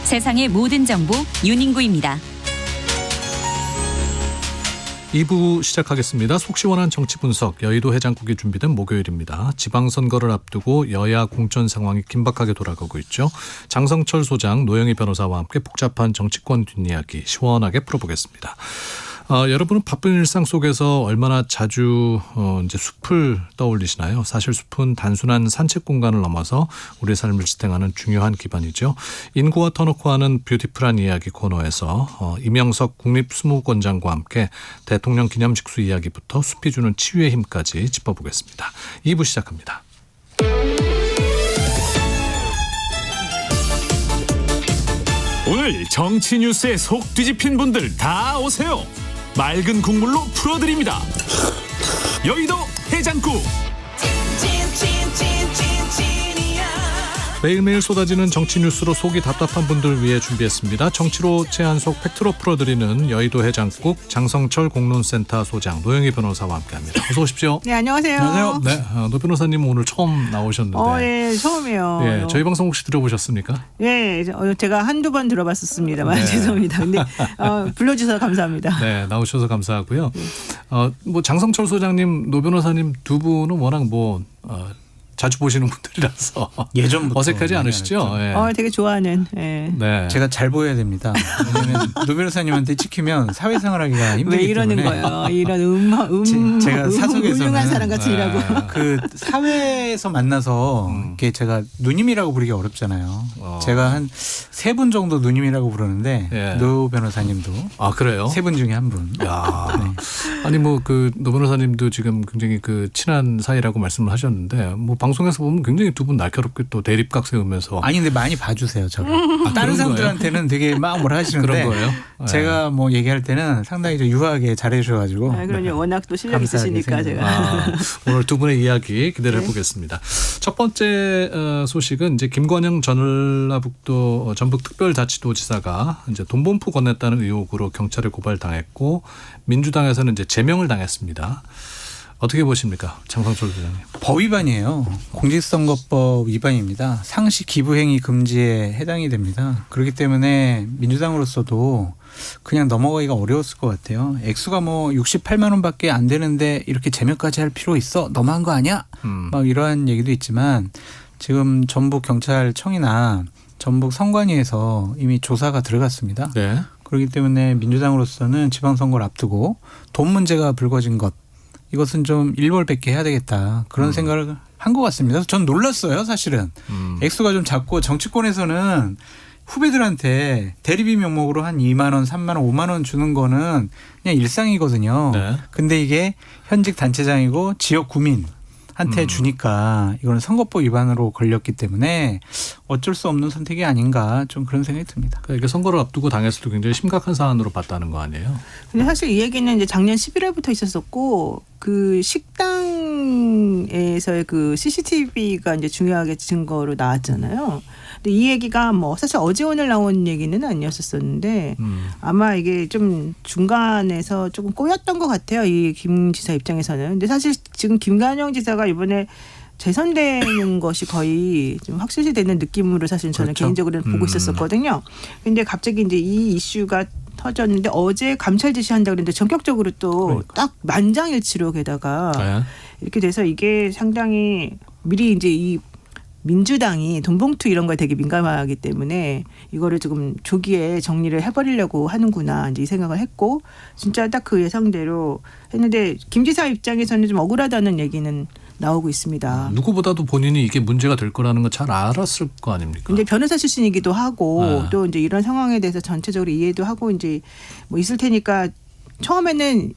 세상의 모든 정보 윤인구입니다. 2부 시작하겠습니다. 속 시원한 정치 분석, 여의도 해장국이 준비된 목요일입니다. 지방선거를 앞두고 여야 공천 상황이 긴박하게 돌아가고 있죠. 장성철 소장, 노영희 변호사와 함께 복잡한 정치권 뒷이야기 시원하게 풀어보겠습니다. 여러분은 바쁜 일상 속에서 얼마나 자주 이제 숲을 떠올리시나요? 사실 숲은 단순한 산책 공간을 넘어서 우리의 삶을 지탱하는 중요한 기반이죠. 인구와 터놓고하는 뷰티풀한 이야기 코너에서 이명석 국립수목원장과 함께 대통령 기념식수 이야기부터 숲이 주는 치유의 힘까지 짚어보겠습니다. 2부 시작합니다. 오늘 정치 뉴스에 속 뒤집힌 분들 다 오세요. 맑은 국물로 풀어드립니다. 여의도 해장국. 매일매일 쏟아지는 정치 뉴스로 속이 답답한 분들 위해 준비했습니다. 정치로 제한속 팩트로 풀어드리는 여의도 해장국 장성철 공론센터 소장 노영희 변호사와 함께합니다. 어서 오십시오. 네, 안녕하세요. 네, 노 변호사님 오늘 처음 나오셨는데. 예, 처음이에요. 예, 저희 방송 혹시 들어보셨습니까? 예, 제가 한두 번 들어봤었습니다만 네. 죄송합니다. 근데 불러주셔서 감사합니다. 네, 나오셔서 감사하고요. 뭐 장성철 소장님, 노 변호사님 두 분은 워낙 자주 보시는 분들이라서 예전부터 어색하지 않으시죠? 예. 되게 좋아하는. 예. 네. 제가 잘 보여야 됩니다. 왜냐하면 노 변호사님한테 찍히면 사회생활하기가 힘들기 왜 이러는 때문에. 거예요? 이런 제가 사석에서는 훌륭한 사람 같이 일하고. 그 사회에서 만나서 이렇게 제가 누님이라고 부르기 어렵잖아요. 제가 한 3분 정도 누님이라고 부르는데 예. 노 변호사님도 그래요? 3분 중에 한 분. 야. 네. 아니 노 변호사님도 지금 굉장히 친한 사이라고 말씀을 하셨는데 방송에서 보면 굉장히 두 분 날카롭게 또 대립각 세우면서 아니 근데 많이 봐주세요 저를. 다른 그런 사람들한테는 되게 막 뭐라 하시는데 그런 거예요? 제가 얘기할 때는 상당히 좀 유하게 잘해주셔가지고. 그럼요. 워낙 또 실력 있으시니까 제가. 오늘 두 분의 이야기 기대를 해보겠습니다. 첫 번째 소식은 이제 김관영 전라북도 전북특별자치도지사가 이제 돈봉투 건넸다는 의혹으로 경찰에 고발당했고 민주당에서는 이제 제명을 당했습니다. 어떻게 보십니까, 장성철 소장님? 법 위반이에요. 공직선거법 위반입니다. 상시 기부행위 금지에 해당이 됩니다. 그렇기 때문에 민주당으로서도 그냥 넘어가기가 어려웠을 것 같아요. 액수가 68만 원밖에 안 되는데 이렇게 제명까지 할 필요 있어? 너무한 거 아니야? 막 이러한 얘기도 있지만 지금 전북 경찰청이나 전북 선관위에서 이미 조사가 들어갔습니다. 네. 그렇기 때문에 민주당으로서는 지방선거를 앞두고 돈 문제가 불거진 것, 이것은 좀 일벌백계 해야 되겠다. 그런 생각을 한 것 같습니다. 그래서 전 놀랐어요, 사실은. 액수가 좀 작고 정치권에서는 후배들한테 대리비 명목으로 한 2만 원, 3만 원, 5만 원 주는 거는 그냥 일상이거든요. 네. 근데 이게 현직 단체장이고 지역 구민한테 주니까 이거는 선거법 위반으로 걸렸기 때문에 어쩔 수 없는 선택이 아닌가 좀 그런 생각이 듭니다. 그러니까 이게 선거를 앞두고 당에서도 굉장히 심각한 사안으로 봤다는 거 아니에요? 근데 사실 이 얘기는 이제 작년 11월부터 있었었고 그 식당에서의 그 CCTV가 이제 중요하게 증거로 나왔잖아요. 근데 이 얘기가 사실 어제 오늘 나온 얘기는 아니었었는데 아마 이게 좀 중간에서 조금 꼬였던 것 같아요. 이 김 지사 입장에서는. 근데 사실 지금 김관영 지사가 이번에 재선되는 것이 거의 좀 확실시되는 느낌으로 사실 저는 그렇죠. 개인적으로 보고 있었거든요. 근데 갑자기 이제 이 이슈가 터졌는데 어제 감찰 지시한다고 그랬는데 전격적으로 또 딱 만장일치로 게다가 네. 이렇게 돼서 이게 상당히 미리 이제 이 민주당이 돈봉투 이런 거에 되게 민감하기 때문에 이거를 조금 조기에 정리를 해버리려고 하는구나 이제 이 생각을 했고 진짜 딱 그 예상대로 했는데 김 지사 입장에서는 좀 억울하다는 얘기는 나오고 있습니다. 누구보다도 본인이 이게 문제가 될 거라는 건 잘 알았을 거 아닙니까? 이제 변호사 출신이기도 하고 네. 또 이제 이런 상황에 대해서 전체적으로 이해도 하고 이제 있을 테니까 처음에는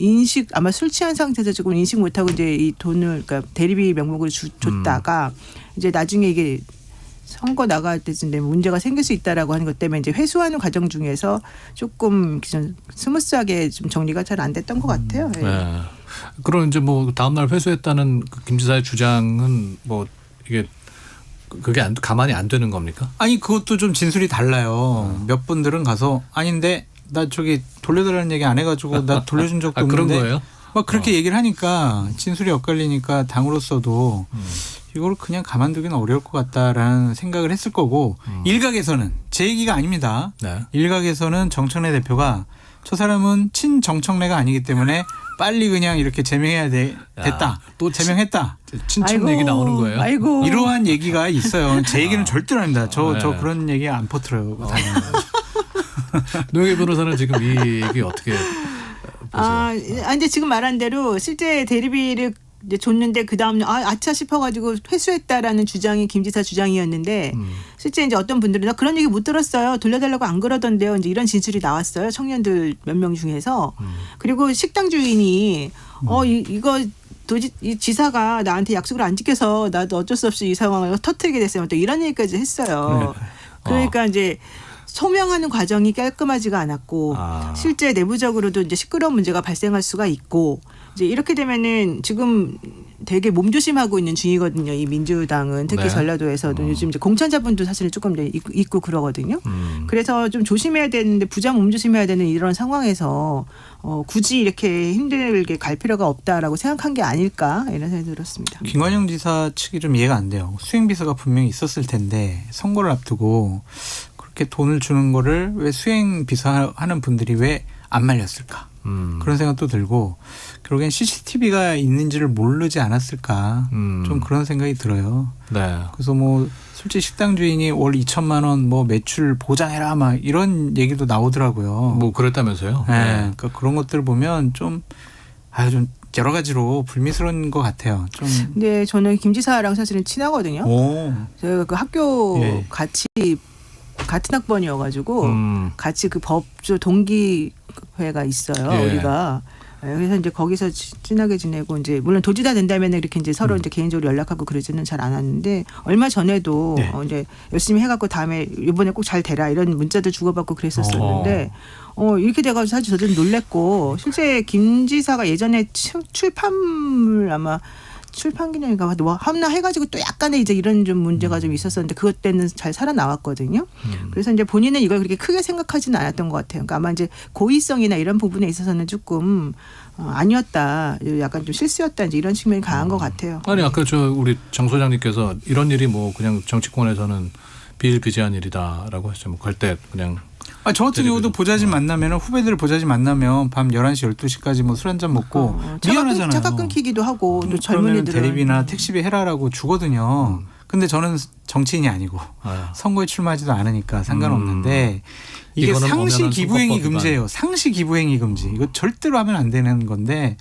아마 술 취한 상태에서 조금 인식 못하고 이제 이 돈을 그러니까 대리비 명목으로 줬다가 이제 나중에 이게 선거 나갈 때쯤 되면 문제가 생길 수 있다라고 하는 것 때문에 이제 회수하는 과정 중에서 조금 좀 스무스하게 좀 정리가 잘 안 됐던 것 같아요. 예. 네. 그럼 이제 다음 날 회수했다는 김 지사의 주장은 이게 그게 가만히 안 되는 겁니까? 아니 그것도 좀 진술이 달라요. 몇 분들은 가서 아닌데 나 저기 돌려달라는 얘기 안 해가지고 나 돌려준 적도 없는데 그런 거예요? 막 그렇게 얘기를 하니까 진술이 엇갈리니까 당으로서도 이걸 그냥 가만두기는 어려울 것 같다라는 생각을 했을 거고 일각에서는 제 얘기가 아닙니다. 네. 일각에서는 정청래 대표가 저 사람은 친정청래가 아니기 때문에 빨리 그냥 이렇게 제명해야 됐다. 또 제명했다. 친척 얘기 나오는 거예요? 아이고. 이러한 얘기가 있어요. 제 얘기는 절대로 아닙니다. 저 그런 얘기 안 퍼뜨려요. 노영희 변호사는 지금 이 얘기 어떻게 보세요? 이제 지금 말한 대로 실제 대리비를 이제 줬는데 그 다음 아차 싶어가지고 회수했다라는 주장이 김 지사 주장이었는데 실제 이제 어떤 분들은 나 그런 얘기 못 들었어요. 돌려달라고 안 그러던데요. 이제 이런 진술이 나왔어요. 청년들 몇 명 중에서. 그리고 식당 주인이 이거 이 지사가 나한테 약속을 안 지켜서 나도 어쩔 수 없이 이 상황을 터뜨리게 됐어요. 또 이런 얘기까지 했어요. 그러니까 이제 소명하는 과정이 깔끔하지가 않았고 실제 내부적으로도 이제 시끄러운 문제가 발생할 수가 있고 이제 이렇게 되면은 지금 되게 몸조심하고 있는 중이거든요. 이 민주당은 특히 네. 전라도에서도 요즘 이제 공천자분도 사실 조금 있고 그러거든요. 그래서 좀 조심해야 되는데 부자 몸조심해야 되는 이런 상황에서 굳이 이렇게 힘들게 갈 필요가 없다라고 생각한 게 아닐까 이런 생각이 들었습니다. 김관영 지사 측이 좀 이해가 안 돼요. 수행비서가 분명히 있었을 텐데 선거를 앞두고 그렇게 돈을 주는 거를 왜 수행비서 하는 분들이 왜 안 말렸을까? 그런 생각도 들고 결국엔 CCTV가 있는지를 모르지 않았을까? 좀 그런 생각이 들어요. 네. 그래서 뭐 솔직히 식당 주인이 월 2천만 원 뭐 매출 보장해라 막 이런 얘기도 나오더라고요. 뭐 그랬다면서요? 네. 그러니까 그런 것들 보면 좀 여러 가지로 불미스러운 것 같아요. 좀. 근데 저는 김 지사랑 사실은 친하거든요. 제가 그 학교 예. 같은 학번이어가지고 같이 그 법조 동기회가 있어요. 예. 우리가. 그래서 이제 거기서 친하게 지내고 이제 물론 도지사 된다면 이렇게 이제 서로 이제 개인적으로 연락하고 그러지는 잘 않았는데 얼마 전에도 네. 이제 열심히 해갖고 다음에 이번에 꼭 잘 되라 이런 문자도 주고받고 그랬었었는데 이렇게 돼가지고 사실 저도 놀랬고 실제 김 지사가 예전에 출판물 아마 출판 기념인가 뭐 하나 해가지고 또 약간의 이제 이런 좀 문제가 좀 있었었는데 그것 때는 잘 살아나왔거든요. 그래서 이제 본인은 이걸 그렇게 크게 생각하지는 않았던 것 같아요. 그러니까 아마 이제 고의성이나 이런 부분에 있어서는 조금 아니었다, 약간 좀 실수였다 이제 이런 측면이 강한 것 같아요. 아니 아까 우리 장 소장님께서 이런 일이 뭐 그냥 정치권에서는 비일비재한 일이다라고 했죠. 뭐 갈 때 그냥. 저 같은 경우도 보좌진 만나면 후배들 보좌진 만나면 밤 11시 12시까지 뭐 술 한잔 먹고 미안하잖아요. 차가 끊기기도 하고 또 젊은이들은 대리비나 택시비 해라라고 주거든요. 근데 저는 정치인이 아니고 선거에 출마하지도 않으니까 상관없는데 이게 상시 기부행위 금지예요. 상시 기부행위 금지. 이거 절대로 하면 안 되는 건데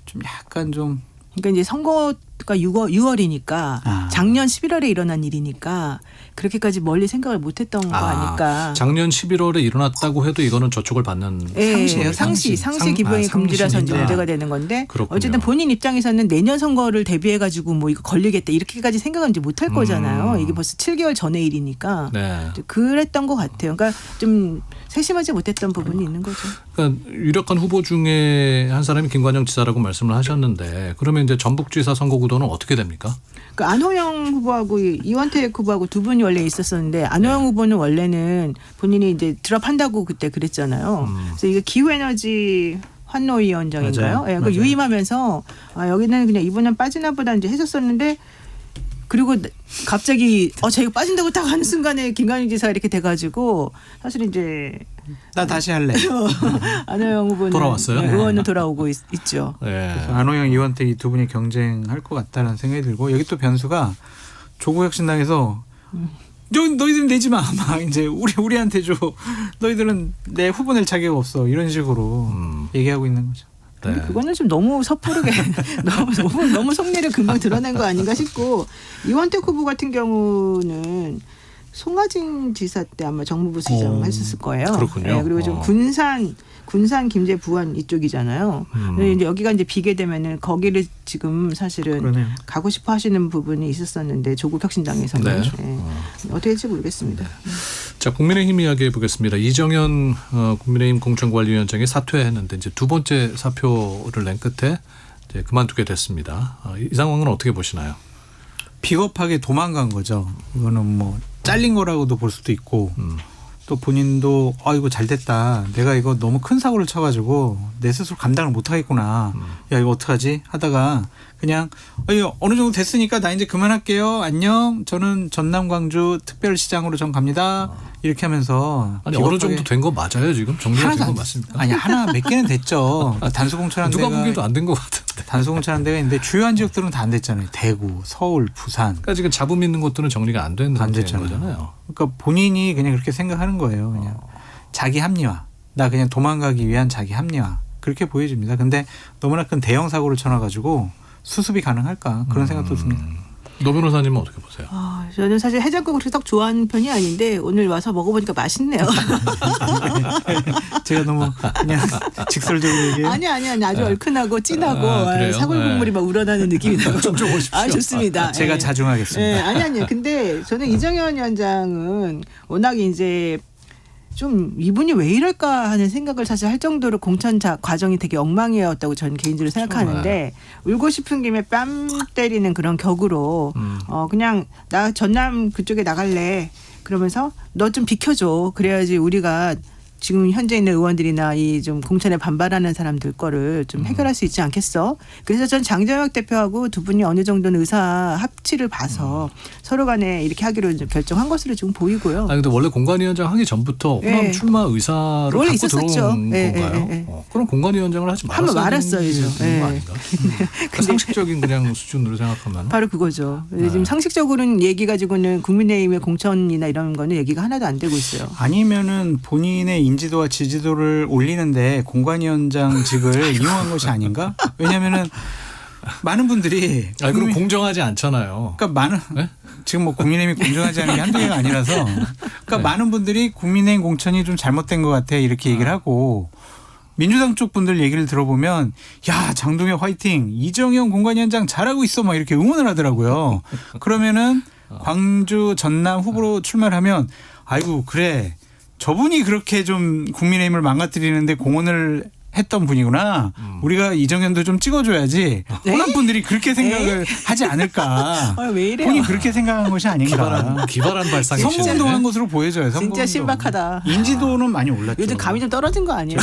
좀 약간 좀. 그러니까 이제 선거가 6월이니까 작년 11월에 일어난 일이니까 그렇게까지 멀리 생각을 못했던 거 아닐까. 작년 11월에 일어났다고 해도 이거는 저촉을 받는 상시예요. 상시 기부행위 금지라서 이제 문제가 되는 건데 그렇군요. 어쨌든 본인 입장에서는 내년 선거를 대비해가지고 뭐 이거 걸리겠다 이렇게까지 생각은 이제 못할 거잖아요. 이게 벌써 7개월 전의 일이니까 네. 그랬던 것 같아요. 그러니까 좀 세심하지 못했던 부분이 있는 거죠. 그러니까 유력한 후보 중에 한 사람이 김관영 지사라고 말씀을 하셨는데 그러면 이제 전북지사 선거 구도는 어떻게 됩니까? 그 안호영 후보하고 이원택 후보하고 두 분이 원래 있었었는데 안호영 후보는 원래는 본인이 이제 드랍한다고 그때 그랬잖아요. 그래서 이게 기후에너지 환노위원장인가요? 예, 그 유임하면서 여기는 그냥 이분은 빠지나 보다 이제 했었었는데 그리고 갑자기 제가 빠진다고 딱 하는 순간에 김관영 지사 이렇게 돼가지고 사실 이제 나 다시 할래. 안호영 후보는 돌아왔어요? 의원은 돌아오고 있죠. 네. 그래서 안호영, 이원택 이 두 분이 경쟁할 것 같다는 생각이 들고 여기 또 변수가 조국혁신당에서 너희들은 내지 마. 막 이제 우리한테 줘. 너희들은 내 후보 낼 자격 없어. 이런 식으로 얘기하고 있는 거죠. 근데 그거는 좀 너무 섣부르게 너무 속내를 금방 드러낸 거 아닌가 싶고 이원택 후보 같은 경우는 송하진 지사 때 아마 정무부 수장 했었을 거예요. 그렇군요. 네, 그리고 좀 군산 김제 부안 이쪽이잖아요. 근데 이제 여기가 이제 비게 되면은 거기를 지금 사실은 그러네요. 가고 싶어 하시는 부분이 있었었는데 조국혁신당에서는 네. 어떻게 될지 모르겠습니다. 자, 국민의힘 이야기해 보겠습니다. 이정현 국민의힘 공천관리위원장이 사퇴했는데 이제 두 번째 사표를 낸 끝에 이제 그만두게 됐습니다. 이 상황은 어떻게 보시나요? 비겁하게 도망간 거죠. 이거는 뭐 잘린 거라고도 볼 수도 있고 또 본인도 이거 잘 됐다. 내가 이거 너무 큰 사고를 쳐가지고 내 스스로 감당을 못하겠구나. 야 이거 어떡하지? 하다가 그냥 어느 정도 됐으니까 나 이제 그만할게요. 안녕. 저는 전남 광주 특별시장으로 전 갑니다. 이렇게 하면서 아니 어느 정도 된 거 맞아요 지금? 정리가 된 거 맞습니까? 아니 하나 몇 개는 됐죠. 단수공천한 누가 데가 보기에도 안 된 것 같은데. 단수공천한 데가 있는데 주요한 지역들은 다 안 됐잖아요. 대구, 서울, 부산. 그러니까 지금 잡음 있는 것들은 정리가 안 된 상태인 거잖아요. 그러니까 본인이 그냥 그렇게 생각하는 거예요. 그냥 자기 합리화. 나 그냥 도망가기 위한 자기 합리화. 그렇게 보여집니다. 근데 너무나 큰 대형 사고를 쳐놔가지고 수습이 가능할까 그런 생각도 듭니다. 노 변호사님은 어떻게 보세요? 저는 사실 해장국을 그렇게 딱 좋아하는 편이 아닌데 오늘 와서 먹어보니까 맛있네요. 제가 너무 그냥 직설적으로 얘기해요. 아니 아주 얼큰하고 진하고 사골 국물이 막 우러나는 느낌이 나고 좀 오십시오. 좋습니다. 제가 자중하겠습니다. 아니요. 근데 저는 이정현 위원장은 워낙 이제 좀 이분이 왜 이럴까 하는 생각을 사실 할 정도로 공천 과정이 되게 엉망이었다고 저는 개인적으로 생각하는데 울고 싶은 김에 뺨 때리는 그런 격으로 그냥 나 전남 그쪽에 나갈래 그러면서 너 좀 비켜줘 그래야지 우리가 지금 현재 있는 의원들이나 이 좀 공천에 반발하는 사람들 거를 좀 해결할 수 있지 않겠어? 그래서 전 장재혁 대표하고 두 분이 어느 정도는 의사 합치를 봐서 서로 간에 이렇게 하기로 결정한 것으로 지금 보이고요. 아니 근데 원래 공관위원장 하기 전부터 호남 네. 출마 의사를 원래 갖고 있었었죠. 들어온 네, 건가요? 네, 네. 그럼 공관위원장을 하지 한번 말았어야죠. 말았어야 되는 거 아닌가? 그 상식적인 그냥 수준으로 생각하면 바로 그거죠. 지금 상식적으로는 얘기 가지고는 국민의힘의 공천이나 이런 거는 얘기가 하나도 안 되고 있어요. 아니면은 본인의 인지도와 지지도를 올리는데 공관위원장직을 이용한 것이 아닌가? 왜냐면은 많은 분들이 그럼 공정하지 않잖아요. 그러니까 많은 지금 뭐 국민의힘이 공정하지 않은 게 한두 개가 아니라서 그러니까 많은 분들이 국민의힘 공천이 좀 잘못된 것 같아 이렇게 얘기를 하고 민주당 쪽 분들 얘기를 들어보면 야 장동혁 화이팅 이정현 공관위원장 잘하고 있어 막 이렇게 응원을 하더라고요. 그러면은 광주 전남 후보로 출마를 하면 아이고 그래 저분이 그렇게 좀 국민의힘을 망가뜨리는데 공헌을 했던 분이구나. 우리가 이정현도 좀 찍어줘야지. 호남 분들이 그렇게 생각을 하지 않을까. 왜 이래요? 본인이 그렇게 생각한 것이 아닌가. 기발한 발상이시네. 선거운동한 것으로 보여져요. 진짜 신박하다. 인지도는 많이 올랐죠. 요즘 감이 좀 떨어진 거 아니에요?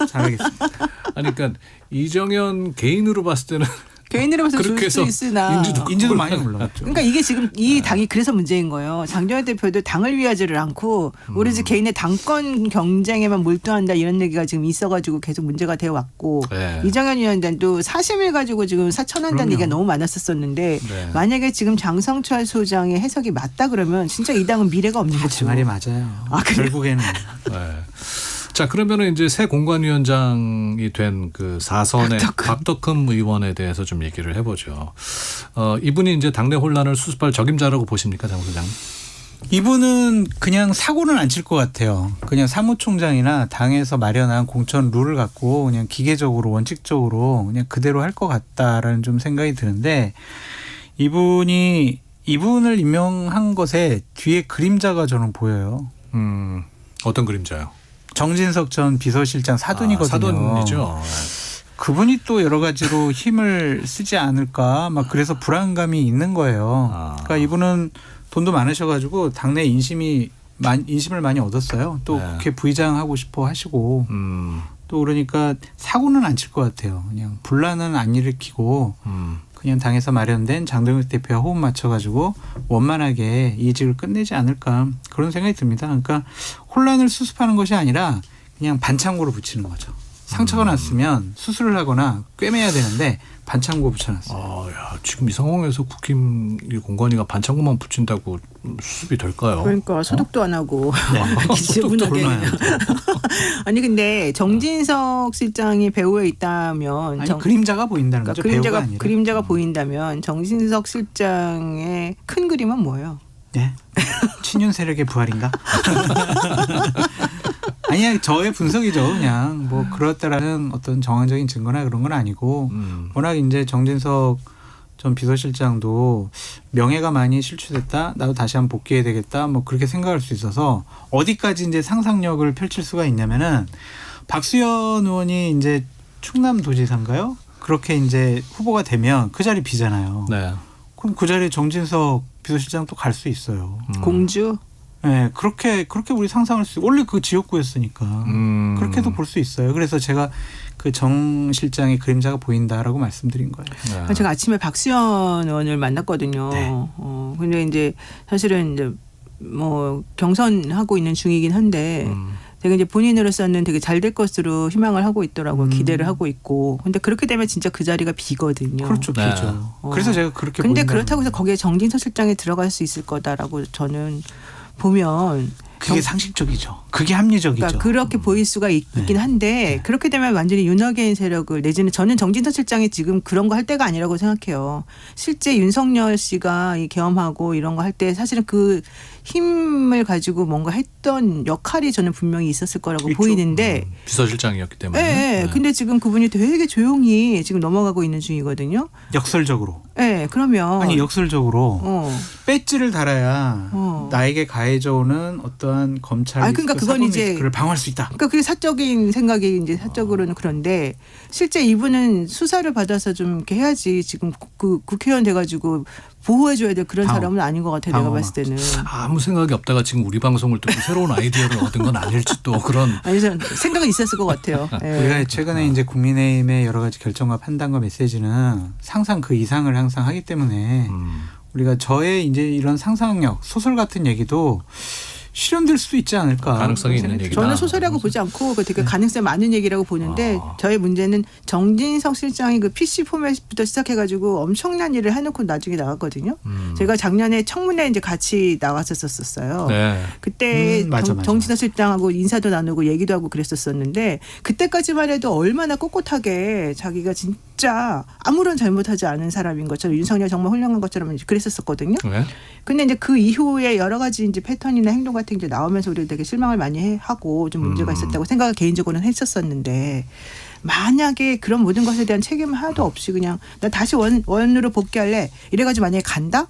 잘하겠습니다. 아니 그러니까 이정현 개인으로 봤을 때는 개인으로 봐서 줄 그렇게 수 해서 있으나 인지도 많이 올라갔죠. 그러니까 이게 지금 이 당이 그래서 문제인 거예요. 장재현 대표도 당을 위하지를 않고 오로지 개인의 당권 경쟁에만 몰두한다 이런 얘기가 지금 있어가지고 계속 문제가 되어 왔고 네. 이정현 위원장도 사심을 가지고 지금 사천한다는 얘기가 너무 많았었었는데 네. 만약에 지금 장성철 소장의 해석이 맞다 그러면 진짜 이 당은 미래가 없는 제 거죠. 말이 맞아요. 결국에는. 네. 자 그러면은 이제 새 공관위원장이 된 그 4선의 박덕흠 의원에 대해서 좀 얘기를 해보죠. 이분이 이제 당내 혼란을 수습할 적임자라고 보십니까, 장 소장? 이분은 그냥 사고는 안 칠 것 같아요. 그냥 사무총장이나 당에서 마련한 공천 룰을 갖고 그냥 기계적으로 원칙적으로 그냥 그대로 할 것 같다라는 좀 생각이 드는데 이분을 임명한 것에 뒤에 그림자가 저는 보여요. 어떤 그림자요? 정진석 전 비서실장 사돈이거든요. 사돈이죠. 그분이 또 여러 가지로 힘을 쓰지 않을까 막 그래서 불안감이 있는 거예요. 그러니까 이분은 돈도 많으셔가지고 당내 인심을 많이 얻었어요. 또 국회 부의장 하고 싶어 하시고 또 그러니까 사고는 안 칠 것 같아요. 그냥 분란은 안 일으키고 그냥 당에서 마련된 장동혁 대표와 호흡 맞춰가지고 원만하게 이직을 끝내지 않을까 그런 생각이 듭니다. 그러니까 혼란을 수습하는 것이 아니라 그냥 반창고를 붙이는 거죠. 상처가 났으면 수술을 하거나 꿰매야 되는데 반창고 붙여놨어요. 지금 이 상황에서 국힘 공관위가 반창고만 붙인다고 수습이 될까요? 그러니까 소독도 안 하고 소독도 얼마나 아니 근데 정진석 실장이 배후에 있다면 그림자가 보인다는 거죠. 배우가 아니라. 그림자가 보인다면 정진석 실장의 큰 그림은 뭐예요? 네. 친윤 세력의 부활인가? 아니야 저의 분석이죠. 그냥 뭐 그렇다라는 어떤 정황적인 증거나 그런 건 아니고 워낙 이제 정진석 전 비서실장도 명예가 많이 실추됐다. 나도 다시 한번 복귀해야 되겠다. 뭐 그렇게 생각할 수 있어서 어디까지 이제 상상력을 펼칠 수가 있냐면은 박수현 의원이 이제 충남도지사인가요? 그렇게 이제 후보가 되면 그 자리 비잖아요. 네. 그럼 그 자리에 정진석 비서실장 또 갈 수 있어요. 공주? 네, 그렇게 우리 상상할 수 원래 그 지역구였으니까 그렇게도 볼 수 있어요. 그래서 제가 그 정 실장의 그림자가 보인다라고 말씀드린 거예요. 제가 아침에 박수현 의원을 만났거든요. 네. 근데 이제 사실은 이제 뭐 경선하고 있는 중이긴 한데 되게 이제 본인으로서는 되게 잘 될 것으로 희망을 하고 있더라고요. 기대를 하고 있고. 근데 그렇게 되면 진짜 그 자리가 비거든요. 그렇죠, 비죠. 그래서 제가 그렇게. 근데 그렇다고 해서 거기에 정진석 실장이 들어갈 수 있을 거다라고 저는 보면. 그게 상식적이죠. 그게 합리적이죠. 그러니까 그렇게 보일 수가 있긴 한데 그렇게 되면 완전히 윤호개인 세력을 내지는 저는 정진석 실장이 지금 그런 거 할 때가 아니라고 생각해요. 실제 윤석열 씨가 이 계엄하고 이런 거 할 때 사실은 그 힘을 가지고 뭔가 했던 역할이 저는 분명히 있었을 거라고 보이는데 비서실장이었기 때문에. 네. 근데 지금 그분이 되게 조용히 지금 넘어가고 있는 중이거든요. 역설적으로. 네. 그러면 아니 역설적으로 배지를 달아야 나에게 가해져 오는 어떤 어떠한 검찰 그러니까 그건 이제 그를 방어할 수 있다. 그러니까 그게 사적인 생각이 이제 사적으로는 그런데 실제 이분은 수사를 받아서 좀 이렇게 해야지 지금 그 국회의원 돼가지고 보호해줘야 될 그런 사람은 아닌 것 같아요. 내가 봤을 때는. 아무 생각이 없다가 지금 우리 방송을 듣고 새로운 아이디어를 얻은 건 아닐지 또 그런. 아니 생각은 있었을 것 같아요. 예. 우리가 최근에 이제 국민의힘의 여러 가지 결정과 판단과 메시지는 상상 그 이상을 항상 하기 때문에 우리가 저의 이제 이런 상상력 소설 같은 얘기도 실현될 수도 있지 않을까. 가능성이 있는 얘기다. 저는 소설이라고 보지 않고 되게 가능성이 많은 얘기라고 보는데 저의 문제는 정진석 실장이 그 PC 포맷부터 시작해가지고 엄청난 일을 해놓고 나중에 나갔거든요. 제가 작년에 청문회 이제 같이 나갔었었어요. 네. 그때 맞아. 정진석 실장하고 인사도 나누고 얘기도 하고 그랬었었는데 그때까지만 해도 얼마나 꼿꼿하게 자기가 진짜 아무런 잘못하지 않은 사람인 것처럼 윤석열 정말 훌륭한 것처럼 그랬었었거든요. 네. 근데 이제 그 이후에 여러 가지 이제 패턴이나 행동 같은 게 나오면서 우리가 되게 실망을 많이 하고 좀 문제가 있었다고 생각을 개인적으로는 했었었는데 만약에 그런 모든 것에 대한 책임 하나도 없이 그냥 나 다시 원으로 복귀할래 이래가지고 만약에 간다?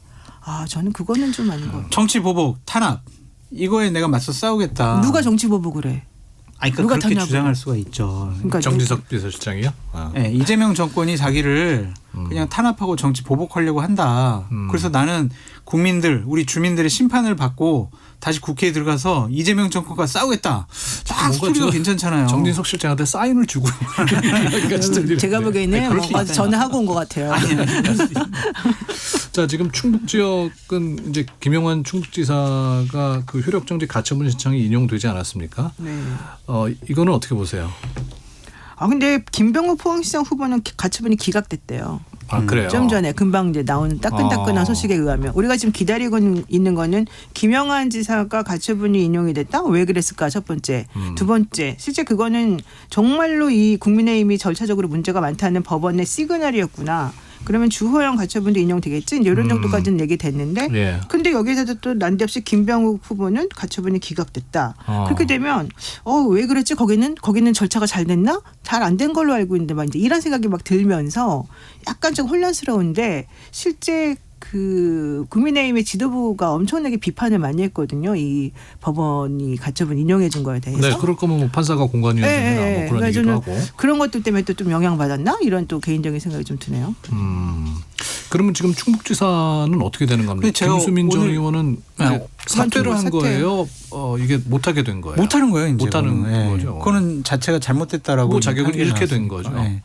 저는 그거는 좀 아닌 것 같아요. 정치 보복 탄압 이거에 내가 맞서 싸우겠다. 누가 정치 보복을 해? 그러니까 그렇게 주장할 수가 있죠. 그러니까 정진석 비서실장이요? 네, 이재명 정권이 자기를 그냥 탄압하고 정치 보복하려고 한다. 그래서 나는 국민들, 우리 주민들의 심판을 받고 다시 국회에 들어가서 이재명 정권과 싸우겠다. 딱 스토리가 괜찮잖아요. 정진석 실장한테 사인을 주고. 제가 보기에는 전화하고 온 것 같아요. 자, 지금 충북 지역은 이제 김영환 충북지사가 그 효력정지 가처분 신청이 인용되지 않았습니까? 네. 이거는 어떻게 보세요? 근데 김병호 포항시장 후보는 가처분이 기각됐대요. 그래요? 좀 전에 금방 이제 나온 따끈따끈한 소식에 의하면 우리가 지금 기다리고 있는 거는 김영환 지사가 가처분이 인용이 됐다? 왜 그랬을까? 첫 번째. 두 번째. 실제 그거는 정말로 이 국민의힘이 절차적으로 문제가 많다는 법원의 시그널이었구나. 그러면 주호영 가처분도 인용되겠지? 이제 이런 정도까지는 얘기됐는데 예. 근데 여기서도 또 난데없이 김병욱 후보는 가처분이 기각됐다. 그렇게 되면 왜 그랬지? 거기는 절차가 잘 됐나? 잘 안 된 걸로 알고 있는데 막 이제 이런 생각이 막 들면서 약간 좀 혼란스러운데 실제 그 국민의힘의 지도부가 엄청나게 비판을 많이 했거든요. 이 법원이 가처분 인용해 준 거에 대해서. 네, 그럴 거면 뭐 판사가 공관위원장이나 뭐 그런 그러니까 얘기도 하고. 그런 것들 때문에 또 좀 영향받았나? 이런 또 개인적인 생각이 좀 드네요. 그러면 지금 충북지사는 어떻게 되는 겁니까? 김수민 전 의원은 사퇴를 한 거예요? 이게 못하게 된 거예요? 못하는 거예요. 이제 못하는 거죠. 그거는 자체가 잘못됐다라고. 뭐 자격을 잃게 된 거죠. 네.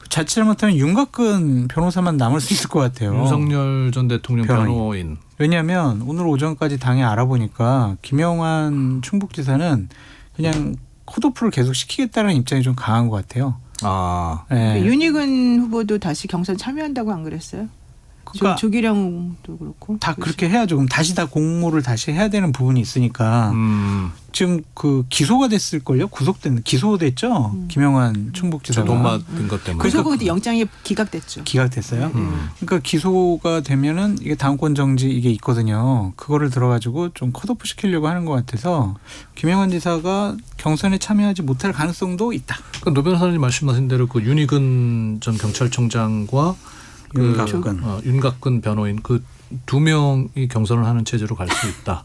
자칫 잘못하면 윤곽근 변호사만 남을 수 있을 것 같아요. 윤석열 전 대통령 변호인. 왜냐하면 오늘 오전까지 당에 알아보니까 김영환 충북지사는 그냥 컷오프를 계속 시키겠다는 입장이 좀 강한 것 같아요. 네. 윤희근 후보도 다시 경선 참여한다고 안 그랬어요? 그러니까 조기령도 그렇고 다 그렇게 해야죠. 그럼 다시 다 공모를 다시 해야 되는 부분이 있으니까 지금 그 기소가 됐을걸요? 기소됐죠? 김영환 충북지사가. 돈 받은 것 때문에. 그래서 그때 영장이 기각됐죠. 기각됐어요? 그러니까 기소가 되면은 이게 당권 정지 이게 있거든요. 그거를 들어가지고 좀 컷오프 시키려고 하는 것 같아서 김영환 지사가 경선에 참여하지 못할 가능성도 있다. 그러니까 노 변호사님 말씀하신 대로 그 윤희근 전 경찰청장과 윤곽근 변호인 그 두 명이 경선을 하는 체제로 갈 수 있다.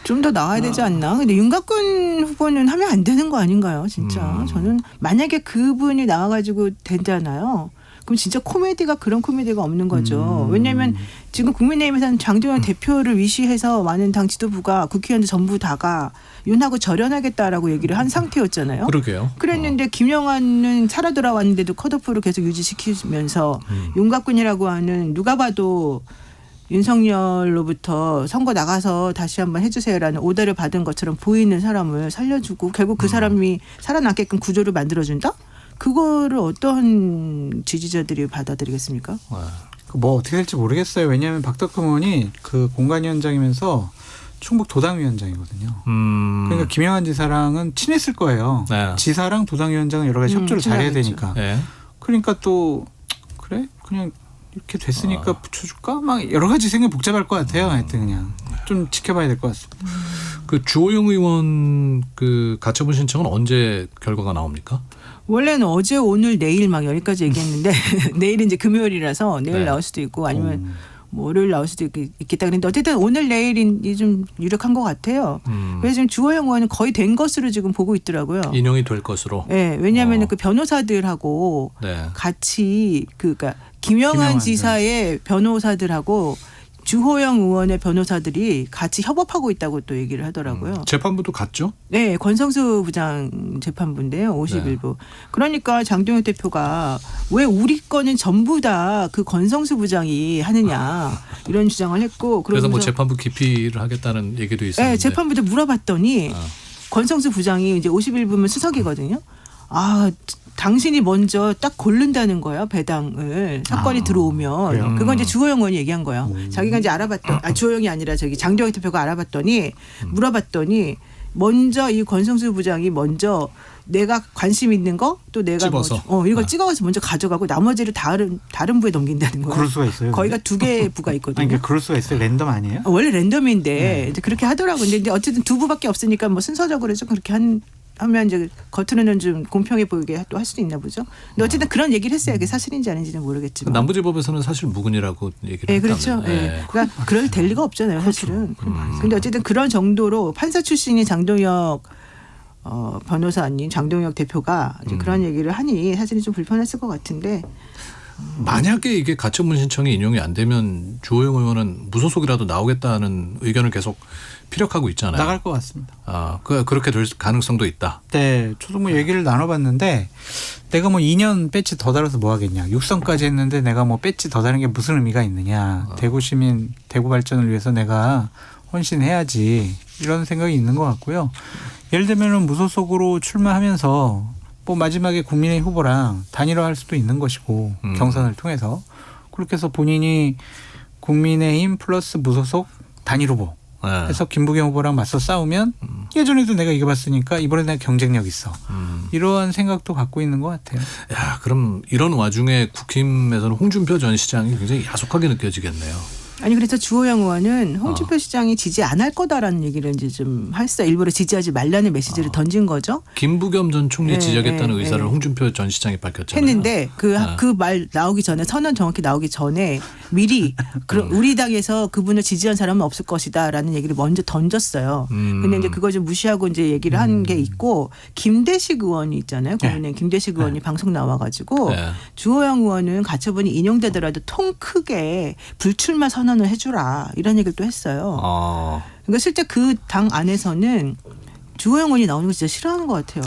좀 더 나와야 되지 않나? 근데 윤곽근 후보는 하면 안 되는 거 아닌가요? 진짜 저는 만약에 그분이 나와가지고 되잖아요. 그럼 진짜 코미디가 그런 코미디가 없는 거죠. 왜냐하면 지금 국민의힘에서는 장동영 대표를 위시해서 많은 당 지도부가 국회의원들 전부 다가 윤하고 절연하겠다라고 얘기를 한 상태였잖아요. 그러게요. 그랬는데 김영환은 살아 돌아왔는데도 컷오프를 계속 유지시키면서 윤곽근이라고 하는 누가 봐도 윤석열로부터 선거 나가서 다시 한번 해주세요라는 오더를 받은 것처럼 보이는 사람을 살려주고 결국 그 사람이 살아남게끔 구조를 만들어준다? 그거를 어떤 지지자들이 받아들이겠습니까? 뭐 어떻게 될지 모르겠어요. 왜냐하면 박덕흠 의원이 그 공관위원장이면서 충북 도당위원장이거든요. 그러니까 김영환 지사랑은 친했을 거예요. 네. 지사랑 도당위원장은 여러 가지 협조를 잘해야 되니까. 네. 그러니까 또 그래? 그냥 이렇게 됐으니까 붙여줄까? 막 여러 가지 생각이 복잡할 것 같아요. 하여튼 그냥 좀 지켜봐야 될 것 같습니다. 그 주호영 의원 그 가처분 신청은 언제 결과가 나옵니까? 원래는 어제 오늘 내일 막 여기까지 얘기했는데 내일은 이제 금요일이라서 내일 나올 수도 있고 아니면 뭐 월요일 나올 수도 있겠다 그랬는데 어쨌든 오늘 내일이 좀 유력한 것 같아요. 그래서 지금 주호영 의원은 거의 된 것으로 지금 보고 있더라고요. 인용이 될 것으로. 네, 왜냐하면 그 변호사들하고 네. 같이 그러니까 김영한 지사의 변호사들하고 주호영 의원의 변호사들이 같이 협업하고 있다고 또 얘기를 하더라고요. 재판부도 갔죠? 네, 권성수 부장 재판부인데요. 51부. 그러니까 장동혁 대표가 왜 우리 거는 전부 다 그 권성수 부장이 하느냐 이런 주장을 했고 그래서 뭐 그러면서 재판부 기피를 하겠다는 얘기도 있었는데. 네, 재판부도 물어봤더니 권성수 부장이 이제 51부면 수석이거든요. 아, 당신이 먼저 딱 고른다는 거예요. 배당을 사건이 들어오면. 그래요? 그건 이제 주호영 의원이 얘기한 거예요. 자기가 이제 알아봤던 주호영이 아니라 저기 장동혁 대표가 알아봤더니 물어봤더니 먼저 이 권성수 부장이 먼저 내가 관심 있는 거 또 내가 집어서. 이걸 찍어서 먼저 가져가고 나머지를 다른 부에 넘긴다는 거예요. 그럴 수가 있어요. 거기가 두 개의 부가 있거든요. 아니, 그러니까 그럴 수가 있어요. 랜덤 아니에요? 원래 랜덤인데 이제 그렇게 하더라고요. 근데 이제 어쨌든 두 부밖에 없으니까 뭐 순서적으로 좀 그렇게 하면 이제 겉으로는 좀 공평해 보이게 또 할 수도 있나 보죠. 근데 어쨌든 그런 얘기를 했어요. 그게 사실인지 아닌지는 모르겠지만. 남부지법에서는 사실 무근이라고 얘기를 네, 그렇죠. 했다면. 네. 그러니까 그럴 될 리가 없잖아요, 사실은. 근데 어쨌든 그런 정도로 판사 출신인 장동혁 변호사 아닌 장동혁 대표가 이제 그런 얘기를 하니 사실은 좀 불편했을 것 같은데. 만약에 이게 가처분 신청이 인용이 안 되면 주호영 의원은 무소속이라도 나오겠다는 의견을 계속 피력하고 있잖아요. 나갈 것 같습니다. 아, 그렇게 될 가능성도 있다. 네, 저도 뭐 얘기를 나눠봤는데 내가 뭐 2년 배지 더 달아서 뭐 하겠냐. 육성까지 했는데 내가 뭐 배지 더 다는 게 무슨 의미가 있느냐. 대구 시민, 대구 발전을 위해서 내가 헌신해야지. 이런 생각이 있는 것 같고요. 예를 들면 무소속으로 출마하면서 뭐 마지막에 국민의힘 후보랑 단일화할 수도 있는 것이고 경선을 통해서 그렇게 해서 본인이 국민의힘 플러스 무소속 단일 후보 해서 김부겸 후보랑 맞서 싸우면 예전에도 내가 이겨봤으니까 이번에 내가 경쟁력 있어. 이러한 생각도 갖고 있는 것 같아요. 야, 그럼 이런 와중에 국힘에서는 홍준표 전 시장이 굉장히 야속하게 느껴지겠네요. 아니 그래서 주호영 의원은 홍준표 시장이 지지 안 할 거다라는 얘기를 이제 좀 했어요. 일부러 지지하지 말라는 메시지를 던진 거죠. 김부겸 전 총리 네, 지지하겠다는 네, 의사를 네. 홍준표 전 시장이 밝혔잖아요. 했는데 그 말 나오기 전에 선언 정확히 나오기 전에 미리 우리 당에서 그분을 지지한 사람은 없을 것이다라는 얘기를 먼저 던졌어요. 근데 이제 그걸 좀 무시하고 이제 얘기를 한 게 있고 김대식 의원이 있잖아요. 국민의힘 김대식 의원이 방송 나와가지고 주호영 의원은 가처분이 인용되더라도 통 크게 불출마 선언을 해주라 이런 얘기를 또 했어요. 그러니까 실제 그 당 안에서는 주호영 의원이 나오는 거 진짜 싫어하는 것 같아요.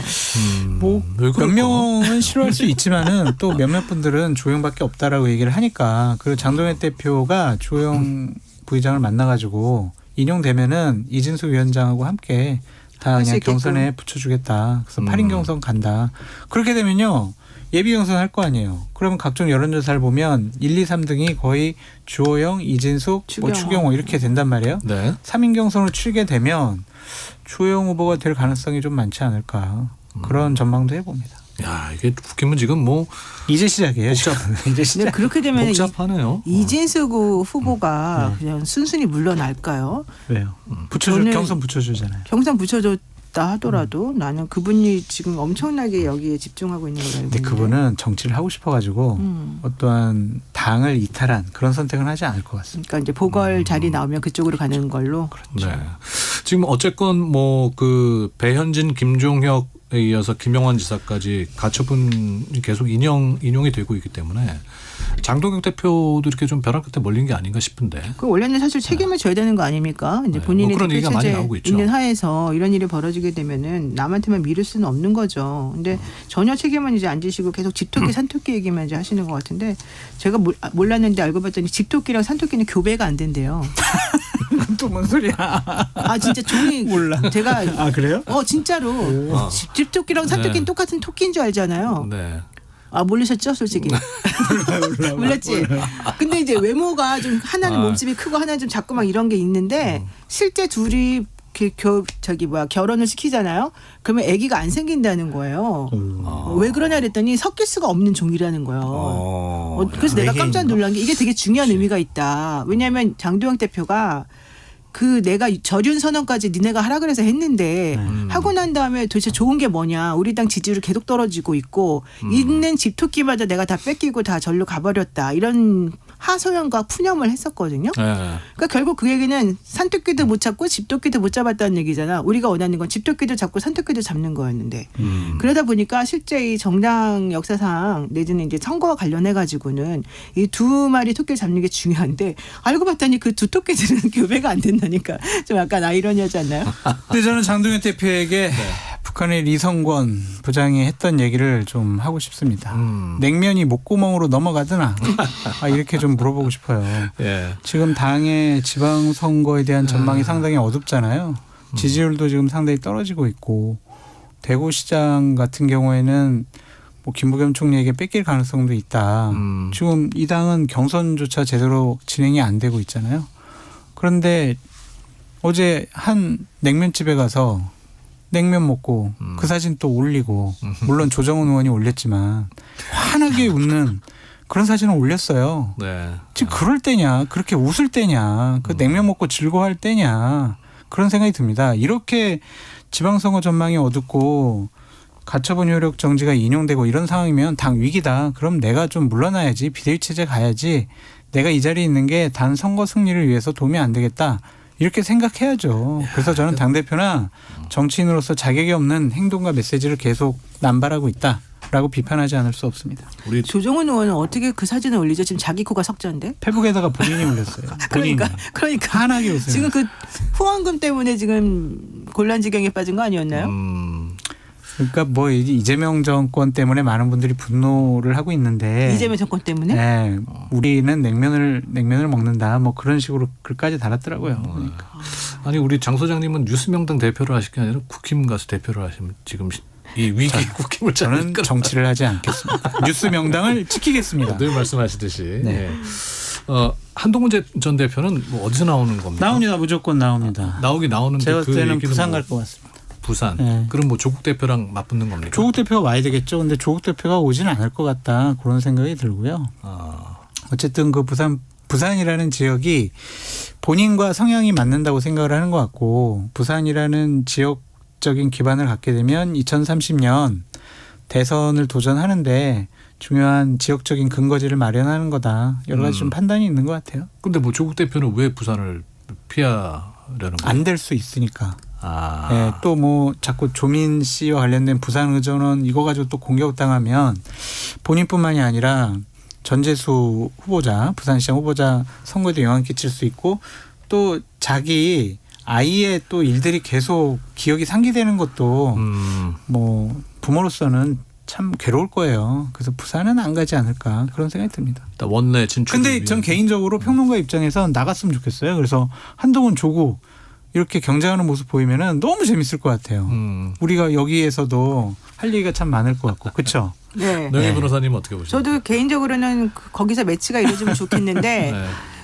뭐 몇 명은 싫어할 수 있지만은 또 몇몇 분들은 주호영밖에 없다라고 얘기를 하니까 그리고 장동혁 대표가 주호영 부의장을 만나가지고 인용되면은 이진수 위원장하고 함께 다 그냥 경선에 붙여주겠다. 그래서 8인 경선 간다. 그렇게 되면요. 예비 경선 할 거 아니에요. 그러면 각종 여론조사를 보면 1, 2, 3등이 거의 주호영, 이진숙, 추경호 이렇게 된단 말이에요. 네. 3인 경선으로 치게 되면 주호영 후보가 될 가능성이 좀 많지 않을까. 그런 전망도 해봅니다. 야, 이게 국힘은 지금 뭐 이제 시작이에요. 이제 시작. 그렇게 되면 복잡하네요. 이진숙 후보가 그냥 순순히 물러날까요? 왜요? 경선 붙여주잖아요. 경선 붙여줬다 하더라도 나는 그분이 지금 엄청나게 여기에 집중하고 있는 걸 알고 근데 있는데. 그분은 정치를 하고 싶어가지고 어떠한 당을 이탈한 그런 선택은 하지 않을 것 같습니다. 그러니까 이제 보궐 자리 나오면 그쪽으로 가는 걸로. 네. 지금 어쨌건 뭐 그 배현진, 김종혁에 이어서 김영환 지사까지 가처분이 계속 인용이 되고 있기 때문에 장동혁 대표도 이렇게 좀 벼랑 끝에 몰린 게 아닌가 싶은데. 그 원래는 사실 책임을 져야 되는 거 아닙니까? 이제 본인이 뭐 그런 얘기가 많이 체제에 나오고 있죠. 있는 하에서 이런 일이 벌어지게 되면은 남한테만 미룰 수는 없는 거죠. 근데 전혀 책임은 이제 안 지시고 계속 집토끼 산토끼 얘기만 이제 하시는 것 같은데 제가 몰랐는데 알고 봤더니 집토끼랑 산토끼는 교배가 안 된대요. 또 뭔 소리야? 아 진짜 종이 몰라. 제가 그래요? 진짜로 집토끼랑 산토끼는 똑같은 토끼인 줄 알잖아요. 네. 아 모르셨죠, 솔직히? 몰랐지. 근데 이제 외모가 좀 하나는 몸집이 크고 하나는 좀 작고 막 이런 게 있는데 실제 둘이 결혼을 시키잖아요. 그러면 아기가 안 생긴다는 거예요. 왜 그러냐 그랬더니 섞일 수가 없는 종이라는 거예요. 그래서 내가 깜짝 놀란 게 이게 되게 중요한 의미가 있다. 왜냐하면 장동혁 대표가 그 내가 저륜 선언까지 니네가 하라 그래서 했는데 하고 난 다음에 도대체 좋은 게 뭐냐. 우리 당 지지율이 계속 떨어지고 있고 있는 집토끼마다 내가 다 뺏기고 다 절로 가버렸다. 이런 하소연과 푸념을 했었거든요. 그러니까 결국 그 얘기는 산토끼도 못 잡고 집토끼도 못 잡았다는 얘기잖아. 우리가 원하는 건 집토끼도 잡고 산토끼도 잡는 거였는데 그러다 보니까 실제 이 정당 역사상 내지는 이제 선거와 관련해 가지고는 이 두 마리 토끼를 잡는 게 중요한데 알고 봤더니 그 두 토끼들은 교배가 안 된다니까 좀 약간 아이러니하지 않나요? 근데 저는 장동현 대표에게 북한의 리성권 부장이 했던 얘기를 좀 하고 싶습니다. 냉면이 목구멍으로 넘어가드나 이렇게 좀 물어보고 싶어요. 지금 당의 지방선거에 대한 전망이 상당히 어둡잖아요. 지지율도 지금 상당히 떨어지고 있고 대구시장 같은 경우에는 뭐 김부겸 총리에게 뺏길 가능성도 있다. 지금 이 당은 경선조차 제대로 진행이 안 되고 있잖아요. 그런데 어제 한 냉면집에 가서 냉면 먹고 그 사진 또 올리고 물론 조정훈 의원이 올렸지만 환하게 웃는 그런 사진을 올렸어요. 지금 그럴 때냐 그렇게 웃을 때냐 그 냉면 먹고 즐거워할 때냐 그런 생각이 듭니다. 이렇게 지방선거 전망이 어둡고 가처분 효력 정지가 인용되고 이런 상황이면 당 위기다. 그럼 내가 좀 물러나야지 비대위 체제 가야지 내가 이 자리에 있는 게 단 선거 승리를 위해서 도움이 안 되겠다. 이렇게 생각해야죠. 그래서 저는 당대표나 정치인으로서 자격이 없는 행동과 메시지를 계속 남발하고 있다라고 비판하지 않을 수 없습니다. 우리 조정훈 의원은 어떻게 그 사진을 올리죠? 지금 자기 코가 석자인데? 페북에다가 본인이 올렸어요. 그러니까 환하게 웃어요. 지금 그 후원금 때문에 지금 곤란지경에 빠진 거 아니었나요? 그러니까 뭐 이재명 정권 때문에 많은 분들이 분노를 하고 있는데 이재명 정권 때문에? 네, 우리는 냉면을 먹는다. 뭐 그런 식으로 글까지 달았더라고요. 그러니까. 아니 우리 장 소장님은 뉴스명당 대표를 하실 게 아니라 국힘 가수 대표를 하시면 지금 이 위기 국힘을 저는 정치를 하지 않겠습니다. 뉴스명당을 지키겠습니다. 늘 말씀하시듯이. 한동훈 전 대표는 뭐 어디서 나오는 겁니까? 나옵니다. 무조건 나옵니다. 나오긴 나오는데 제가 그 때는 얘기는 부산 뭐 갈 것 같습니다. 부산. 그럼 뭐 조국 대표랑 맞붙는 겁니까? 조국 대표가 와야 되겠죠. 근데 조국 대표가 오지는 않을 것 같다. 그런 생각이 들고요. 어쨌든 그 부산이라는 지역이 본인과 성향이 맞는다고 생각을 하는 것 같고 부산이라는 지역적인 기반을 갖게 되면 2030년 대선을 도전하는데 중요한 지역적인 근거지를 마련하는 거다. 여러 가지 좀 판단이 있는 것 같아요. 근데 뭐 조국 대표는 왜 부산을 피하려는 거예요? 안 될 수 있으니까. 네, 또 뭐 자꾸 조민 씨와 관련된 부산의전원 이거 가지고 또 공격당하면 본인뿐만이 아니라 전재수 후보자 부산시장 후보자 선거에도 영향 끼칠 수 있고 또 자기 아이의 또 일들이 계속 기억이 상기되는 것도 뭐 부모로서는 참 괴로울 거예요. 그래서 부산은 안 가지 않을까 그런 생각이 듭니다. 원내 진출. 근데 전 개인적으로 평론가 입장에서 나갔으면 좋겠어요. 그래서 한동훈 조국 이렇게 경쟁하는 모습 보이면은 너무 재밌을 것 같아요. 우리가 여기에서도 할 얘기가 참 많을 것 같고, 그렇죠? 네. 노영희 변호사님 어떻게 보십니까? 저도 개인적으로는 거기서 매치가 이루어지면 좋겠는데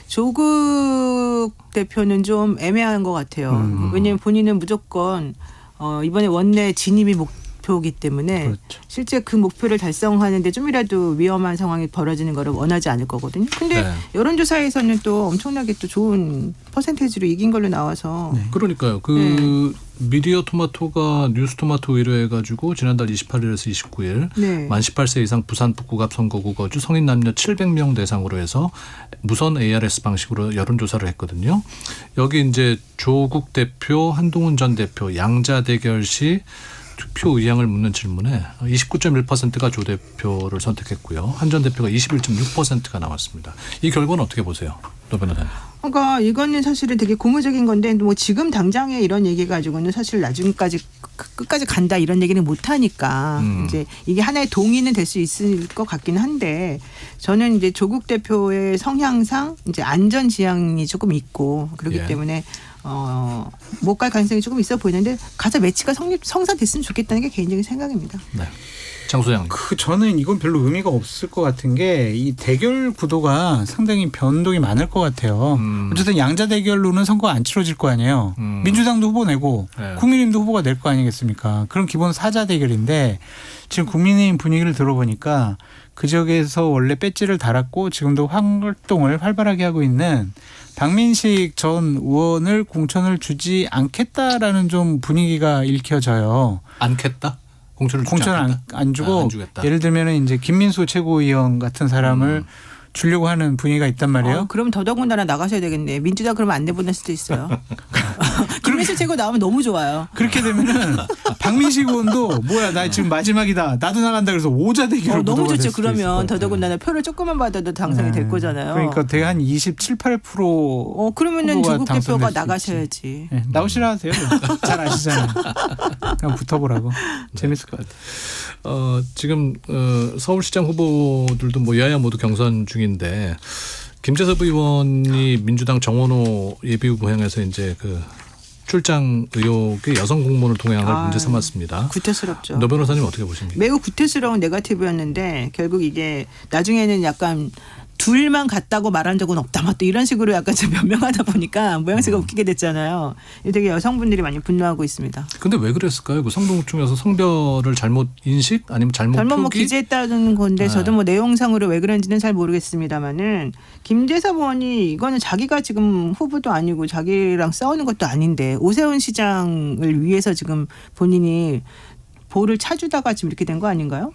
조국 대표는 좀 애매한 것 같아요. 왜냐하면 본인은 무조건 이번에 원내 진입이 목표이기 때문에 실제 그 목표를 달성하는데 좀이라도 위험한 상황이 벌어지는 것을 원하지 않을 거거든요. 근데 여론조사에서는 또 엄청나게 또 좋은 퍼센테이지로 이긴 걸로 나와서. 그러니까요. 그 미디어 토마토가 뉴스 토마토 의뢰해가지고 지난달 28일에서 29일 만 18세 이상 부산 북구갑 선거구 거주 성인 남녀 700명 대상으로 해서 무선 ARS 방식으로 여론조사를 했거든요. 여기 이제 조국 대표, 한동훈 전 대표 양자 대결 시 투표 의향을 묻는 질문에 29.1%가 조 대표를 선택했고요. 한 전 대표가 21.6%가 나왔습니다. 이 결과는 어떻게 보세요? 노 변호사님. 그러니까 이거는 사실은 되게 고무적인 건데 뭐 지금 당장에 이런 얘기 가지고는 사실 나중까지 끝까지 간다 이런 얘기는 못 하니까 이제 이게 하나의 동의는 될 수 있을 것 같기는 한데 저는 이제 조국 대표의 성향상 이제 안전 지향이 조금 있고 그렇기 때문에 못 갈 가능성이 조금 있어 보이는데 가서 매치가 성사됐으면 좋겠다는 게 개인적인 생각입니다. 네. 장 소장님. 저는 이건 별로 의미가 없을 것 같은 게 이 대결 구도가 상당히 변동이 많을 것 같아요. 어쨌든 양자 대결로는 선거가 안 치러질 거 아니에요. 민주당도 후보 내고 국민의힘도 후보가 낼 거 아니겠습니까? 그런 기본 사자 대결인데 지금 국민의힘 분위기를 들어보니까 그 지역에서 원래 배지를 달았고 지금도 활동을 활발하게 하고 있는 박민식 전 의원을 공천을 주지 않겠다라는 좀 분위기가 읽혀져요. 않겠다? 공천을 안 주고 안 주겠다. 예를 들면은 이제 김민수 최고위원 같은 사람을 주려고 하는 분위기가 있단 말이에요. 그럼 더더군다나 나가셔야 되겠네. 민주당 그러면 안 내보낼 수도 있어요. 김민수 최고 나오면 너무 좋아요. 그렇게 되면은 박민식 의원도 뭐야 나 지금 마지막이다. 나도 나간다 그래서 오자 대기로 너무 좋죠. 그러면 더더군다나 표를 조금만 받아도 당선이 될 거잖아요. 그러니까 되게 한 27~8% 그러면은 조국 대표가 당선될 수 나가셔야지. 네, 나오시라 하세요. 잘 아시잖아요. 그냥 붙어보라고. 재밌을 것 같아요. 지금 서울시장 후보들도 뭐 여야 모두 경선 중인데 김재섭 의원이 민주당 정원호 예비후보 향해서 이제 그 출장 의혹의 여성 공무원을 동행을 문제 삼았습니다. 구태스럽죠. 노 변호사님 어떻게 보십니까? 매우 구태스러운 네거티브였는데 결국 이게 나중에는 약간 둘만 갔다고 말한 적은 없다. 또 이런 식으로 약간 좀 변명하다 보니까 모양새가 웃기게 됐잖아요. 되게 여성분들이 많이 분노하고 있습니다. 근데 왜 그랬을까요? 그 성동중에서 성별을 잘못 인식 아니면 잘못 뭐 표기? 기재했다는 건데 저도 뭐 내용상으로 왜 그런지는 잘 모르겠습니다만은 김재섭 의원이 이거는 자기가 지금 후보도 아니고 자기랑 싸우는 것도 아닌데 오세훈 시장을 위해서 지금 본인이 볼을 차주다가 지금 이렇게 된 거 아닌가요?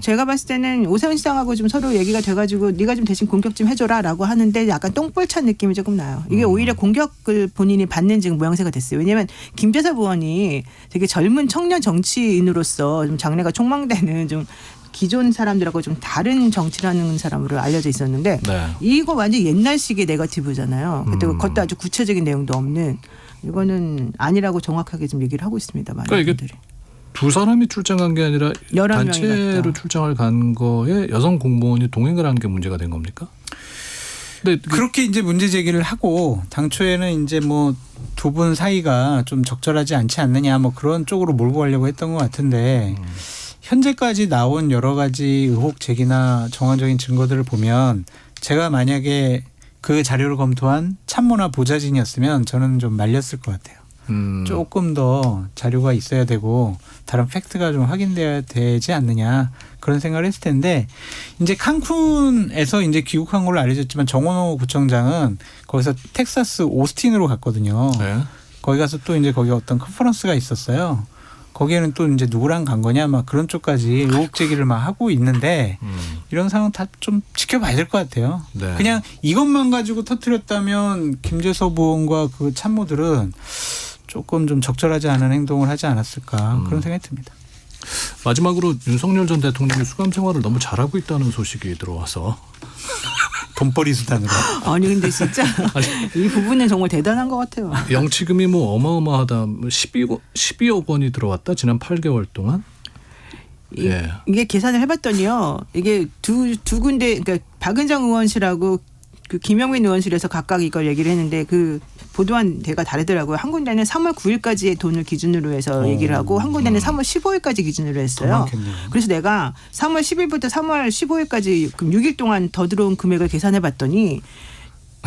제가 봤을 때는 오세훈 시장하고 좀 서로 얘기가 돼가지고 네가 좀 대신 공격 좀 해줘라라고 하는데 약간 똥볼 찬 느낌이 조금 나요. 이게 오히려 공격을 본인이 받는 지금 모양새가 됐어요. 왜냐하면 김재섭 의원이 되게 젊은 청년 정치인으로서 좀 장래가 촉망되는 좀 기존 사람들하고 좀 다른 정치를 하는 사람으로 알려져 있었는데 이거 완전 옛날식의 네거티브잖아요. 그것도 아주 구체적인 내용도 없는 이거는 아니라고 정확하게 좀 얘기를 하고 있습니다. 많은 분들이. 두 사람이 출장한 게 아니라 단체로 출장을 간 거에 여성 공무원이 동행을 한 게 문제가 된 겁니까? 근데 그렇게 이제 문제 제기를 하고 당초에는 이제 뭐 두 분 사이가 좀 적절하지 않지 않느냐 뭐 그런 쪽으로 몰고 가려고 했던 것 같은데 현재까지 나온 여러 가지 의혹 제기나 정황적인 증거들을 보면 제가 만약에 그 자료를 검토한 참모나 보좌진이었으면 저는 좀 말렸을 것 같아요. 조금 더 자료가 있어야 되고 다른 팩트가 좀 확인돼야 되지 않느냐 그런 생각을 했을 텐데 이제 칸쿤에서 이제 귀국한 걸로 알려졌지만 정원호 구청장은 거기서 텍사스 오스틴으로 갔거든요. 거기 가서 또 이제 거기 어떤 컨퍼런스가 있었어요. 거기에는 또 이제 누구랑 간 거냐 막 그런 쪽까지 의혹 제기를 막 하고 있는데 이런 상황 다 좀 지켜봐야 될 것 같아요. 그냥 이것만 가지고 터뜨렸다면 김재섭 의원과 그 참모들은 조금 좀 적절하지 않은 행동을 하지 않았을까 그런 생각이 듭니다. 마지막으로 윤석열 전 대통령이 수감 생활을 너무 잘하고 있다는 소식이 들어와서 돈벌이 수단으로. 아니 근데 진짜 이 부분은 정말 대단한 것 같아요. 영치금이 뭐 어마어마하다. 12억 원이 들어왔다. 지난 8개월 동안. 이게 계산을 해봤더니요. 이게 두 군데 그러니까 박은정 의원실하고 그 김영민 의원실에서 각각 이걸 얘기를 했는데 그 보도한 데가 다르더라고요. 한 군데는 3월 9일까지의 돈을 기준으로 해서 얘기를 하고 한 군데는 3월 15일까지 기준으로 했어요. 그래서 내가 3월 10일부터 3월 15일까지 6일 동안 더 들어온 금액을 계산해 봤더니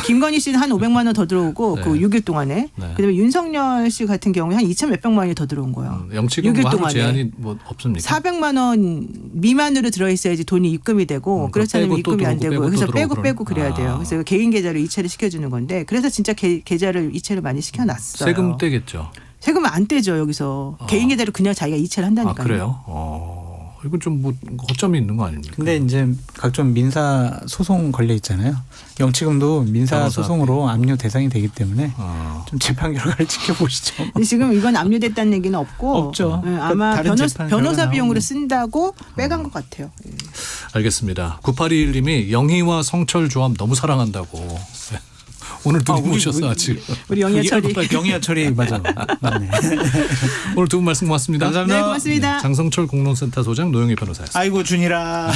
김건희 씨는 한 500만 원 더 들어오고 그 6일 동안에 그다음에 윤석열 씨 같은 경우에 한 2,000 몇백만 원이 더 들어온 거예요. 영치금 하루 제한이 뭐 없습니까? 400만 원 미만으로 들어있어야지 돈이 입금이 되고 그렇지 않으면 입금이 안 되고 그래서 빼고 그래야 돼요. 그래서 개인 계좌로 이체를 시켜주는 건데 그래서 진짜 계좌를 이체를 많이 시켜놨어요. 세금 떼겠죠? 세금은 안 떼죠 여기서. 개인 계좌로 그냥 자기가 이체를 한다니까요. 그래요? 이건 좀 뭐 허점이 있는 거 아닙니까? 근데 이제 각종 민사 소송 걸려 있잖아요. 영치금도 민사 소송으로 압류 대상이 되기 때문에 좀 재판 결과를 지켜보시죠. 지금 이건 압류됐다는 얘기는 없죠. 아마 변호사 비용으로 쓴다고 빼간 것 같아요. 알겠습니다. 9821님이 영희와 성철 조합 너무 사랑한다고. 오늘 두 분 모셨어 아직. 우리 영희야철이 맞아. 맞네. 오늘 두 분 말씀 고맙습니다. 감사합니다. 네, 고맙습니다. 장성철 공론센터 소장 노영희 변호사였습니다. 아이고 준이라.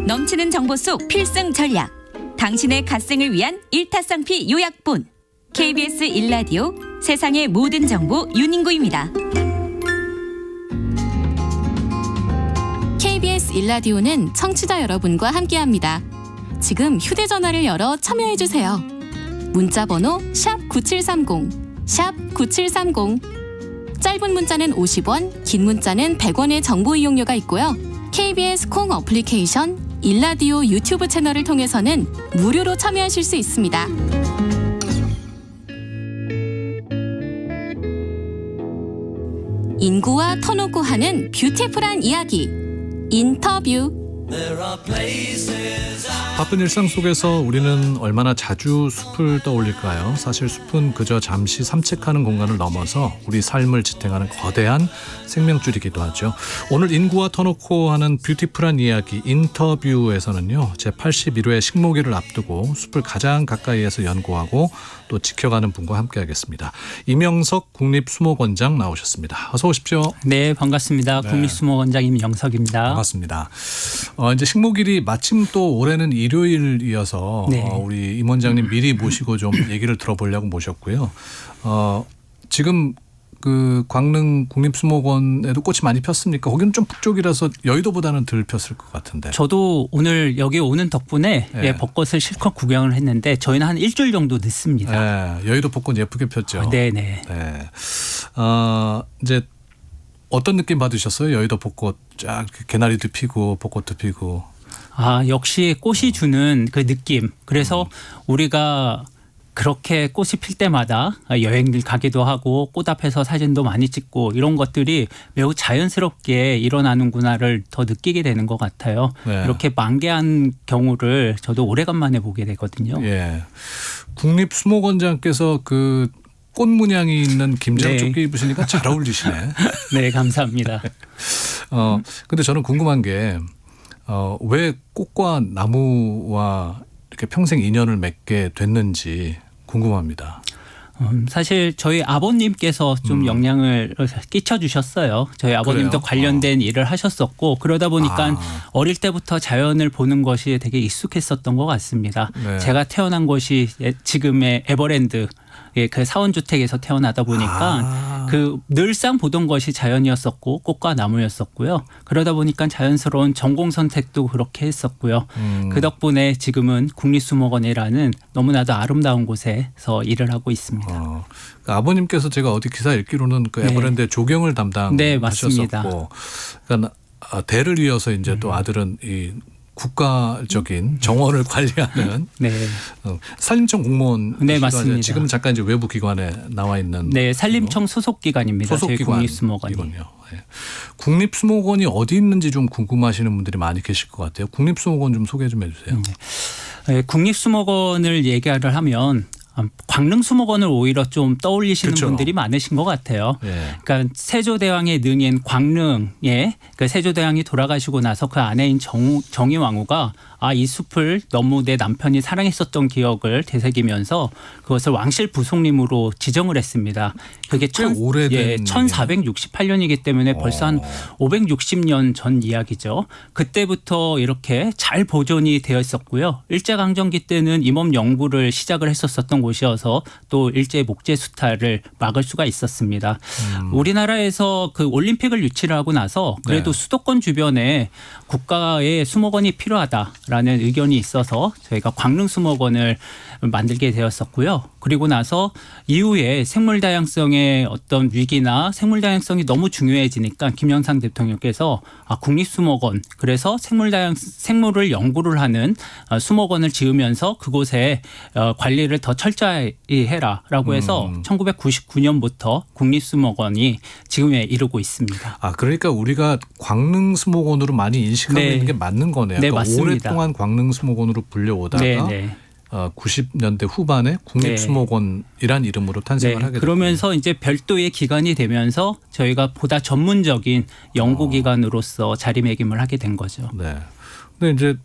넘치는 정보 속 필승 전략. 당신의 갓생을 위한 일타쌍피 요약본. KBS 1라디오 세상의 모든 정보 윤인구입니다. KBS 1라디오는 청취자 여러분과 함께합니다. 지금 휴대전화를 열어 참여해주세요. 문자번호 샵9730, 샵9730. 짧은 문자는 50원, 긴 문자는 100원의 정보 이용료가 있고요. KBS 콩 어플리케이션, 일라디오 유튜브 채널을 통해서는 무료로 참여하실 수 있습니다. 인구와 터놓고 하는 뷰티풀한 이야기 인터뷰. 바쁜 일상 속에서 우리는 얼마나 자주 숲을 떠올릴까요? 사실 숲은 그저 잠시 산책하는 공간을 넘어서 우리 삶을 지탱하는 거대한 생명줄이기도 하죠. 오늘 인구와 터놓고 하는 뷰티풀한 이야기 인터뷰에서는요, 제81회 식목일을 앞두고 숲을 가장 가까이에서 연구하고 또 지켜가는 분과 함께하겠습니다. 이명석 국립수목원장 나오셨습니다. 어서 오십시오. 네, 반갑습니다. 네. 국립수목원장 임영석입니다. 반갑습니다. 이제 식목일이 마침 또 올해는 일요일이어서 네. 우리 임 원장님 미리 모시고 좀 얘기를 들어보려고 모셨고요. 지금 그 광릉 국립수목원에도 꽃이 많이 폈습니까? 거기는 좀 북쪽이라서 여의도보다는 덜 폈을 것 같은데. 저도 오늘 여기 오는 덕분에 네. 예, 벚꽃을 실컷 구경을 했는데 저희는 한 일주일 정도 늦습니다. 네, 여의도 벚꽃 예쁘게 폈죠. 네네. 네. 이제 어떤 느낌 받으셨어요? 여의도 벚꽃 쫙 개나리도 피고 벚꽃도 피고. 아, 역시 꽃이 주는 그 느낌. 그래서 우리가 그렇게 꽃이 필 때마다 여행들 가기도 하고 꽃 앞에서 사진도 많이 찍고 이런 것들이 매우 자연스럽게 일어나는구나를 더 느끼게 되는 것 같아요. 네. 이렇게 만개한 경우를 저도 오래간만에 보게 되거든요. 예. 국립수목원장께서 그 꽃 문양이 있는 김장 네. 조끼 입으시니까 잘 어울리시네. 네, 감사합니다. 근데 저는 궁금한 게 왜 꽃과 나무와 이렇게 평생 인연을 맺게 됐는지 궁금합니다. 사실 저희 아버님께서 좀 영향을 끼쳐 주셨어요. 저희 아버님도 그래요? 관련된 일을 하셨었고 그러다 보니까 어릴 때부터 자연을 보는 것이 되게 익숙했었던 것 같습니다. 네. 제가 태어난 곳이 지금의 에버랜드 그 사원주택에서 태어나다 보니까 그 늘상 보던 것이 자연이었었고 꽃과 나무였었고요. 그러다 보니까 자연스러운 전공 선택도 그렇게 했었고요. 그 덕분에 지금은 국립수목원이라는 너무나도 아름다운 곳에서 일을 하고 있습니다. 그 아버님께서 제가 어디 기사 읽기로는 그 에버랜드의 조경을 담당하셨었고, 네, 맞습니다. 그러니까 대를 이어서 이제 또 아들은 이 국가적인 정원을 관리하는 네. 산림청 공무원. 네, 맞습니다. 지금 잠깐 이제 외부 기관에 나와 있는. 네, 산림청 소속 기관입니다. 소속 저희 기관 국립수목원이. 이군요. 네. 국립수목원이 어디 있는지 좀 궁금하시는 분들이 많이 계실 것 같아요. 국립수목원 좀 소개 좀 해주세요. 네, 국립수목원을 얘기를 하면 광릉수목원을 오히려 좀 떠올리시는 그렇죠. 분들이 많으신 것 같아요. 예. 그러니까 세조대왕의 능인 광릉에 그 세조대왕이 돌아가시고 나서 그 아내인 정의왕후가 이 숲을 너무 내 남편이 사랑했었던 기억을 되새기면서 그것을 왕실 부속림으로 지정을 했습니다. 그게 오래된 1468년이기 때문에 벌써 한 560년 전 이야기죠. 그때부터 이렇게 잘 보존이 되어 있었고요. 일제강점기 때는 임업 연구를 시작을 했었던 곳이어서 또 일제 목재 수탈을 막을 수가 있었습니다. 우리나라에서 그 올림픽을 유치를 하고 나서 그래도 네. 수도권 주변에 국가의 수목원이 필요하다라는 의견이 있어서 저희가 광릉수목원을 만들게 되었었고요. 그리고 나서 이후에 생물 다양성의 어떤 위기나 생물 다양성이 너무 중요해지니까 김영삼 대통령께서 국립수목원, 그래서 생물을 연구를 하는 수목원을 지으면서 그곳에 관리를 더 철저히 해라라고 해서 1999년부터 국립수목원이 지금에 이르고 있습니다. 그러니까 우리가 광릉수목원으로 많이 인식하고 네. 있는 게 맞는 거네요. 네, 그러니까 맞습니다. 오랫동안 광릉수목원으로 불려오다가 네, 네. 90년대 후반에 국립수목원이란 이름으로 탄생을 하게 됐고. 그러면서 이제 별도의 기관이 되면서 저희가 보다 전문적인 연구기관으로서 자리매김을 하게 된 거죠. 네. 근데 이제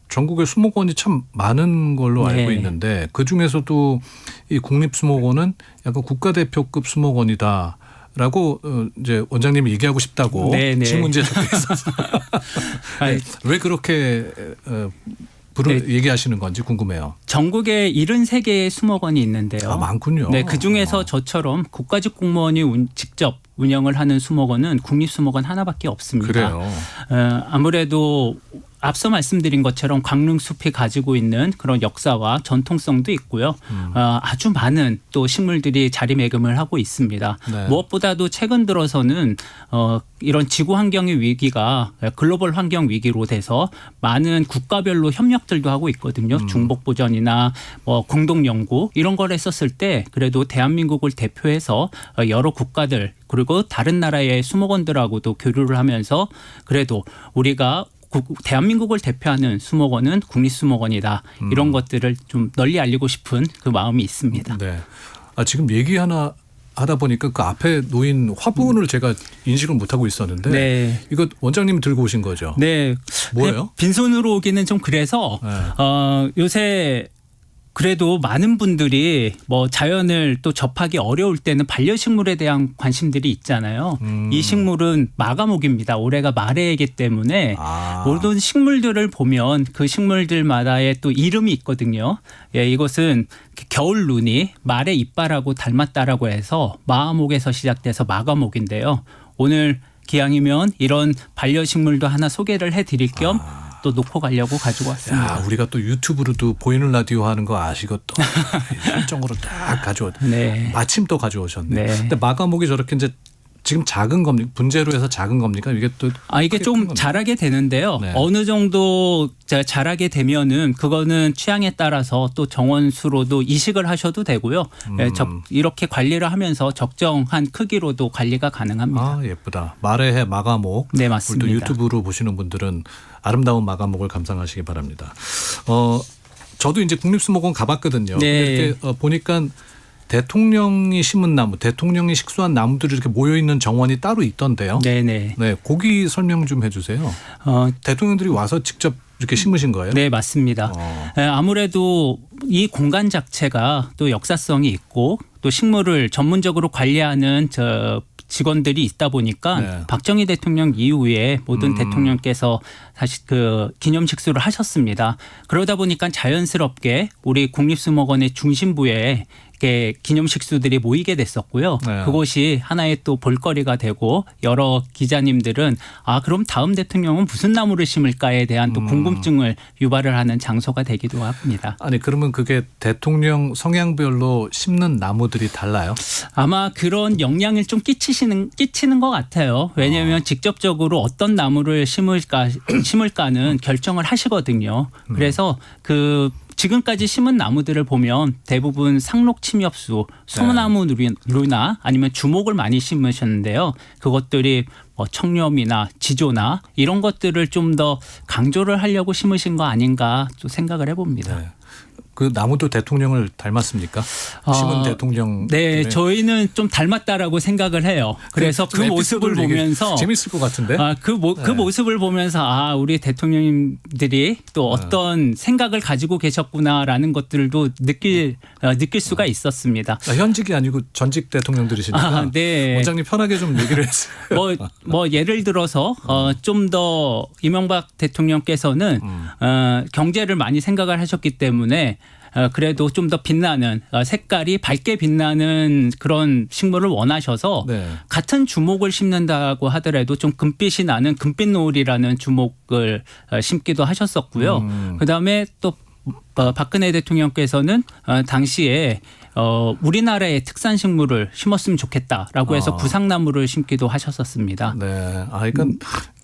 전국에 수목원이 참 많은 걸로 알고 네. 있는데 그 중에서도 이 국립수목원은 약간 국가대표급 수목원이다. 라고 이제 원장님이 얘기하고 싶다고 네네. 신문지에 적혀 있어서 왜 그렇게 얘기하시는 건지 궁금해요. 전국에 73개의 수목원이 있는데요. 많군요. 네, 그중에서 저처럼 국가직 공무원이 직접 운영을 하는 수목원은 국립수목원 하나밖에 없습니다. 그래요. 아무래도 앞서 말씀드린 것처럼 광릉숲이 가지고 있는 그런 역사와 전통성도 있고요. 아주 많은 또 식물들이 자리매김을 하고 있습니다. 네. 무엇보다도 최근 들어서는 이런 지구 환경의 위기가 글로벌 환경 위기로 돼서 많은 국가별로 협력들도 하고 있거든요. 중복보전이나 공동 연구 이런 걸 했었을 때 그래도 대한민국을 대표해서 여러 국가들 그리고 다른 나라의 수목원들하고도 교류를 하면서 그래도 우리가 대한민국을 대표하는 수목원은 국립수목원이다. 이런 것들을 좀 널리 알리고 싶은 그 마음이 있습니다. 네. 지금 얘기 하다 보니까 그 앞에 놓인 화분을 제가 인식을 못하고 있었는데 네. 이거 원장님이 들고 오신 거죠? 네. 뭐예요? 빈손으로 오기는 좀 그래서 요새 그래도 많은 분들이 자연을 또 접하기 어려울 때는 반려식물에 대한 관심들이 있잖아요. 이 식물은 마가목입니다. 올해가 말해이기 때문에 모든 식물들을 보면 그 식물들마다의 또 이름이 있거든요. 예, 이것은 겨울 눈이 말의 이빨하고 닮았다라고 해서 마가목에서 시작돼서 마가목인데요. 오늘 기왕이면 이런 반려식물도 하나 소개를 해드릴 겸 또 놓고 가려고 가지고 왔습니다. 야, 우리가 또 유튜브로도 보이는 라디오 하는 거 아시고 또 설정으로 딱 네. 마침 또 가져오셨네. 네. 근데 마가목이 저렇게 이제 지금 작은 겁니까? 분재로 해서 작은 겁니까? 이게 또 이게 좀 자라게 되는데요. 네. 어느 정도 자라게 되면은 그거는 취향에 따라서 또 정원수로도 이식을 하셔도 되고요. 이렇게 관리를 하면서 적정한 크기로도 관리가 가능합니다. 예쁘다. 말해해 마가목. 네, 맞습니다. 또 유튜브로 보시는 분들은 아름다운 마가목을 감상하시기 바랍니다. 저도 이제 국립수목원 가봤거든요. 네. 이렇게 보니까 대통령이 심은 나무, 대통령이 식수한 나무들이 이렇게 모여 있는 정원이 따로 있던데요. 네네. 네, 거기 설명 좀 해주세요. 대통령들이 와서 직접 이렇게 심으신 거예요? 네, 맞습니다. 아무래도 이 공간 자체가 또 역사성이 있고 또 식물을 전문적으로 관리하는 직원들이 있다 보니까 네. 박정희 대통령 이후에 모든 대통령께서 사실 그 기념식수를 하셨습니다. 그러다 보니까 자연스럽게 우리 국립수목원의 중심부에 이렇게 기념식수들이 모이게 됐었고요. 네. 그것이 하나의 또 볼거리가 되고 여러 기자님들은 그럼 다음 대통령은 무슨 나무를 심을까에 대한 또 궁금증을 유발을 하는 장소가 되기도 합니다. 아니 그러면 그게 대통령 성향별로 심는 나무들이 달라요? 아마 그런 영향을 좀 끼치는 것 같아요. 왜냐하면 직접적으로 어떤 나무를 심을까는 결정을 하시거든요. 그래서 지금까지 심은 나무들을 보면 대부분 상록 침엽수, 소나무류나 아니면 주목을 많이 심으셨는데요. 그것들이 청렴이나 지조나 이런 것들을 좀 더 강조를 하려고 심으신 거 아닌가 또 생각을 해봅니다. 네. 그 나무도 대통령을 닮았습니까? 심은 대통령. 네, 저희는 좀 닮았다라고 생각을 해요. 그래서 그 모습을 보면서 재밌을 것 같은데. 그 모습을 보면서 우리 대통령님들이 또 어떤 생각을 가지고 계셨구나라는 것들도 느낄 수가 있었습니다. 현직이 아니고 전직 대통령들이시니까. 네. 원장님 편하게 좀 얘기를 했어요. 예를 들어서 좀 더 이명박 대통령께서는 경제를 많이 생각을 하셨기 때문에 그래도 좀 더 빛나는 색깔이 밝게 빛나는 그런 식물을 원하셔서 같은 주목을 심는다고 하더라도 좀 금빛이 나는 금빛 노을이라는 주목을 심기도 하셨었고요. 그다음에 또 박근혜 대통령께서는 당시에 우리나라의 특산 식물을 심었으면 좋겠다라고 해서 구상나무를 심기도 하셨었습니다. 네, 그러니까